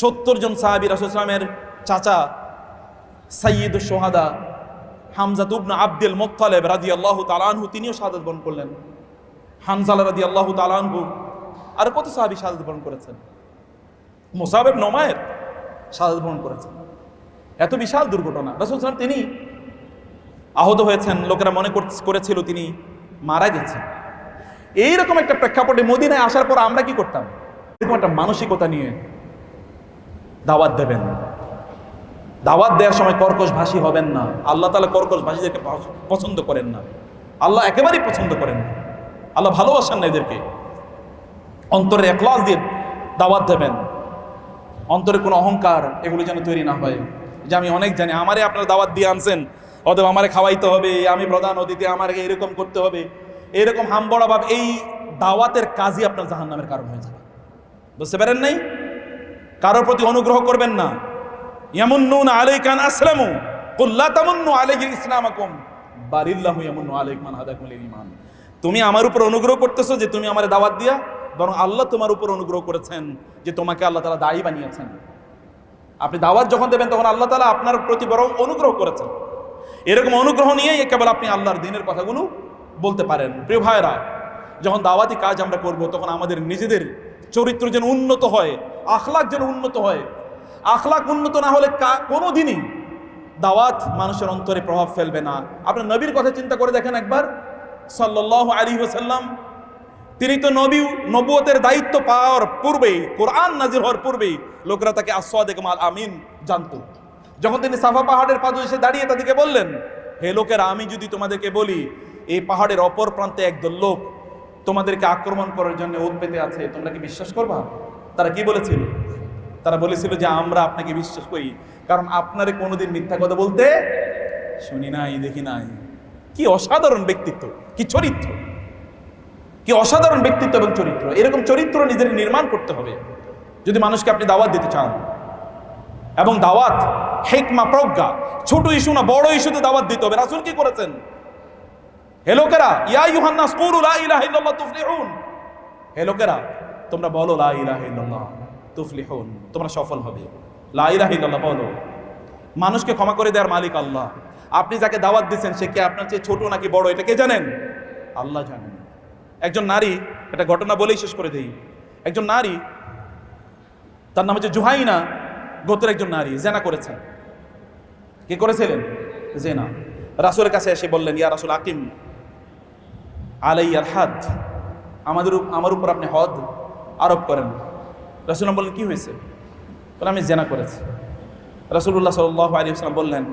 70 জন সাহাবী, রাসূল সাল্লাল্লাহু আলাইহি ওয়াসাল্লামের চাচা সাইয়্যিদুশ শুহাদা হামজা ইবনে আব্দুল মুত্তালিব রাদিয়াল্লাহু তাআলা আনহু, তিনিও শাহাদাত বরণ করলেন। হানজালা রাদিয়াল্লাহু তাআলা আনহু, আর কত সাহাবী শাহাদাত বরণ করেছেন। মুসাব ইবনে উমাইর শাহাদাত বরণ করেছেন। এত বিশাল দুর্ঘটনা। রাসূল সাল্লাল্লাহু আলাইহি ওয়াসাল্লাম তিনি আহত হয়েছেন, লোকেরা মনে করেছিল তিনি মারা গেছেন। এইরকম একটা প্রেক্ষাপটে মদিনায় আসার পর আমরা কি করতাম? এরকম একটা মানসিকতা নিয়ে দাওয়াত দেবেন। দাওয়াত দেওয়ার সময় কর্কশ ভাষী হবেন না। আল্লাহ তাআলা কর্কশ ভাষীদেরকে পছন্দ করেন না, আল্লাহ একেবারেই পছন্দ করেন না, আল্লাহ ভালোবাসেন না এদেরকে। অন্তরে ইখলাস দিয়ে দাওয়াত দেবেন। অন্তরে কোনো অহংকার এগুলো যেন তৈরি না হয়, যে আমি অনেক জানি, আমারে আপনারা দাওয়াত দিয়ে আনছেন, অতএব আমারে খাওয়াইতে হবে, আমি প্রধান অতিথি, আমাকে এরকম করতে হবে, এরকম হামবড়া ভাব, এই দাওয়াতের কাজই আপনার জাহান্নামের কারণ হয়ে যাবে। বুঝতে পারেন নাই? কারোর প্রতি অনুগ্রহ করবেন না। ইয়ামুন্নুনা আলাইকা আন আসলামু কুল লা তামুন্নু আলাইহি ইসলামাকুম বালিল্লাহু ইয়ামুন্নু আলাইকুম আন হাদাকুম লিল ঈমান। তুমি আমার উপর অনুগ্রহ করতেছো যে তুমি আমারে দাওয়াত দিয়া, বরং আল্লাহ তোমার উপর অনুগ্রহ করেছেন যে তোমাকে আল্লাহ তাআলা দায়ী বানিয়েছেন। আপনি দাওয়াত যখন দেবেন তখন আল্লাহ তাআলা আপনার প্রতি বরং অনুগ্রহ করেছেন। এরকম অনুগ্রহ নিয়েই কেবল আপনি আল্লাহর দ্বীনের কথাগুলো বলতে পারেন। প্রিয় ভাইরা, যখন দাওয়াতি কাজ আমরা করব তখন আমাদের নিজেদের চরিত্র যেন উন্নত হয়, আখলাক যেন উন্নত হয়। আখলাক উন্নত না হলে কোনোদিনই দাওয়াত মানুষের অন্তরে প্রভাব ফেলবে না। আপনার নবীর কথা চিন্তা করে দেখেন একবার, সাল্লাল্লাহু আলাইহি ওয়াসাল্লাম, তিনি তো নবুয়তের দায়িত্ব পাওয়ার পূর্বেই, কোরআন নাজিল হওয়ার পূর্বেই লোকরা তাকে আস-সাদিক আল আমিন জানত। যখন তিনি সাফা পাহাড়ের পাদদেশে দাঁড়িয়ে তাদেরকে বললেন, হে লোকেরা, আমি যদি তোমাদেরকে বলি এই পাহাড়ের অপর প্রান্তে একদল লোক তোমাদেরকে আক্রমণ করার জন্য ওঁত পেতে আছে, তোমরা কি বিশ্বাস করবা? তারা কি বলেছিল? তারা বলেছিল যে আমরা আপনাকে বিশ্বাস করি, কারণ আপনারে কোনোদিন মিথ্যা কথা বলতে শুনি নাই, দেখি নাই। কি অসাধারণ ব্যক্তিত্ব, কি চরিত্র, কি অসাধারণ ব্যক্তিত্ব এবং চরিত্র। এরকম চরিত্র নিজের নির্মাণ করতে হবে যদি মানুষকে আপনি দাওয়াত দিতে চান। এবং দাওয়াত হিকমা, প্রজ্ঞা, ছোট ইস্যু না বড় ইস্যুতে দাওয়াত দিতে হবে। রাসূল কি করেছেন? হে লোকেরা, ইয়া আইয়ুহান নাস কুলু লা ইলাহা ইল্লাল্লাহ তুফলিহুন, হে লোকেরা তোমরা বলো লা ইলাহা ইল্লাল্লাহ তুফলিহুন, তোমরা সফল হবে। লা ইলাহা ইল্লাল্লাহ বলো। মানুষকে ক্ষমা করে দেওয়ার মালিক আল্লাহ। আপনি যাকে দাওয়াত দিচ্ছেন সে কি আপনার চেয়ে ছোট নাকি বড়, এটা কে জানেন? আল্লাহ জানেন। একজন নারী, একটা ঘটনা বলেই শেষ করে দেই। একজন নারী, তার নাম হচ্ছে জুহাইনা গোত্রের একজন নারী, জেনা করেছেন। কি করেছিলেন? জেনা। রাসূলের কাছে এসে বললেন, ইয়া রাসূল আকিম আলাইয়াল হাদ, আমার উপর আপনি হদ আরোপ করেন। রাসূল বললেন, কি হয়েছে? বলে, আমি জেনা করেছি। রাসূলুল্লাহ সাল্লাল্লাহু আলাইহি ওয়াসাল্লাম বললেন,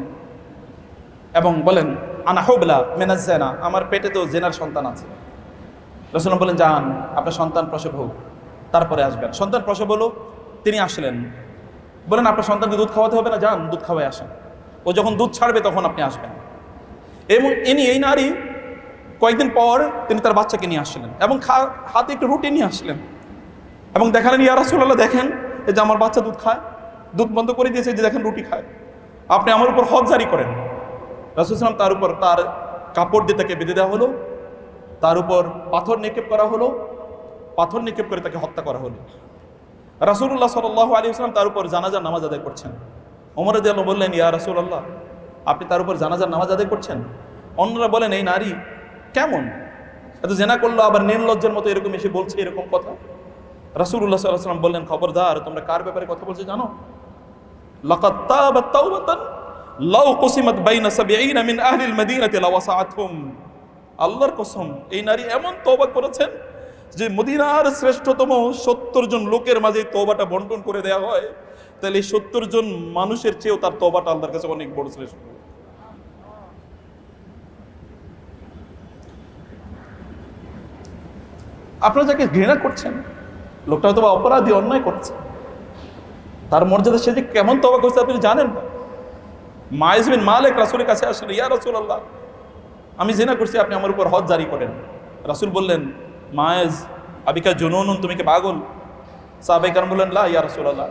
এবং বলেন, আনা হুবলা মিনাজ জিনা, আমার পেটে তো জেনার সন্তান আছে। রাসূল বললেন, যান আপনার সন্তান প্রসব হোক, তারপরে আসবেন। সন্তান প্রসব হলো, তিনি আসলেন। বলেন, আপনার সন্তানকে দুধ খাওয়াতে হবে না, যান দুধ খাওয়াই আসেন। ও যখন দুধ ছাড়বে তখন আপনি আসবেন। এবং এই নারী কয়েকদিন পর তিনি তার বাচ্চাকে নিয়ে আসলেন এবং হাতে একটু রুটি নিয়ে আসলেন এবং দেখালেন, ইয়া রাসূলুল্লাহ দেখেন, এই যে আমার বাচ্চা দুধ খায়, দুধ বন্ধ করে দিয়েছে, যে দেখেন রুটি খায়, আপনি আমার উপর হদ জারি করেন। রাসূল সাল্লাল্লাহু তার উপর তার কাপড় দিয়ে তাকে বেঁধে দেওয়া হলো, তার উপর পাথর নিক্ষেপ করা হলো, পাথর নিক্ষেপ করে তাকে হত্যা করা হলো। রাসূলুল্লাহ সাল্লাল্লাহু আলাইহি ওয়াসাল্লাম তার উপর জানাজার নামাজ আদায় করছেন। ওমর রাদিয়াল্লাহু বললেন, ইয়া রাসূলুল্লাহ আপনি তার উপর জানাজার নামাজ আদায় করছেন? অন্যরা বলেন, এই নারী কেমন, এত জেনা করলো, আবার নির্লজ্জের মতো এরকম এসে বলছে এরকম কথা। রাসূলুল্লাহ সাল্লাল্লাহু আলাইহি ওয়াসাল্লাম বললেন, খবরদার, তোমরা কার ব্যাপারে কথা বলছো জানো? লাকাদ তাবাত তাওবাতান লাউ কুসিমাত বাইনা ৭০ মিন আহলিল মদিনাতি লাওয়াসাআতহুম। আল্লাহর কসম, এই নারী এমন তওবা করেছেন যে মদিনার শ্রেষ্ঠতম ৭০ জন লোকের মাঝে তওবাটা বন্টন করে দেওয়া হয়, তাহলে ৭০ জন মানুষের চেয়েও তার তওবাটা আল্লাহর কাছে অনেক বড় শ্রেষ্ঠ। আপনারা যাকে ঘৃণা করছেন, লোকটা হয়তো অপরাধী, অন্যায় করছে, তার মর্যাদা সে যে কেমন তওবা করছে আপনি জানেন না। মাইজ বিন মালিক রাসূলের কাছে আসলেন, ইয়া রাসূলুল্লাহ আমি জিনা করছি, আপনি আমার উপর হদ জারি করেন। রাসূল বললেন, মাইজ আবিকা জুনুন, তুমি কি পাগল? সাহাবায়ে কেরাম বললেন, লা ইয়া রাসূলুল্লাহ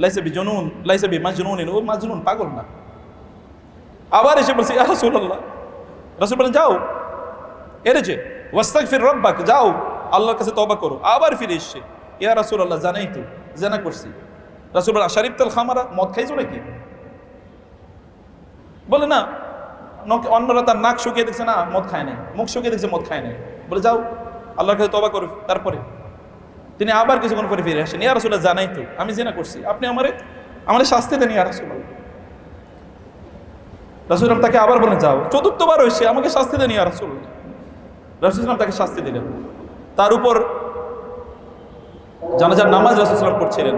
লাইসা বিজুনুন লাইসা বিমাজনুন, ও মাজনুন, পাগল না। আবার এসে বলছে, ইয়া রাসূলুল্লাহ। রাসূল বললেন, যাও এরজে ওয়াস্তাগফির রাব্বাক, যাও আল্লাহর কাছে তওবা করো। আবার ফিরে এসে, ইয়া রাসূলুল্লাহ জানাই তো জিনা করছি। রাসূল বলেন, শারিবতাল খামারা, মদ খাইছো নাকি? বলে না। অন্যরা তার নাক শুকিয়ে দেখছে, না মদ খায় নাই, মুখ শুকিয়ে দেখছে মদ খায় নাই। বলে, যাও আল্লাহর কাছে তওবা করো। তারপরে তিনি আবার কিছুক্ষণ পরে ফিরে আসেন, ইয়া রাসূলুল্লাহ জানাই তো আমি জিনা করছি, আপনি আমারে শাস্তি দেন ইয়া রাসূলুল্লাহ। রাসূল তাকে আবার বলেন, যাও। চতুর্থবার হয়েছে, আমাকে শাস্তি দেন ইয়া রাসূলুল্লাহ। রাসূল তাকে শাস্তি দিলেন। তার উপর জানাজার নামাজ রাসূল পড়ছিলেন।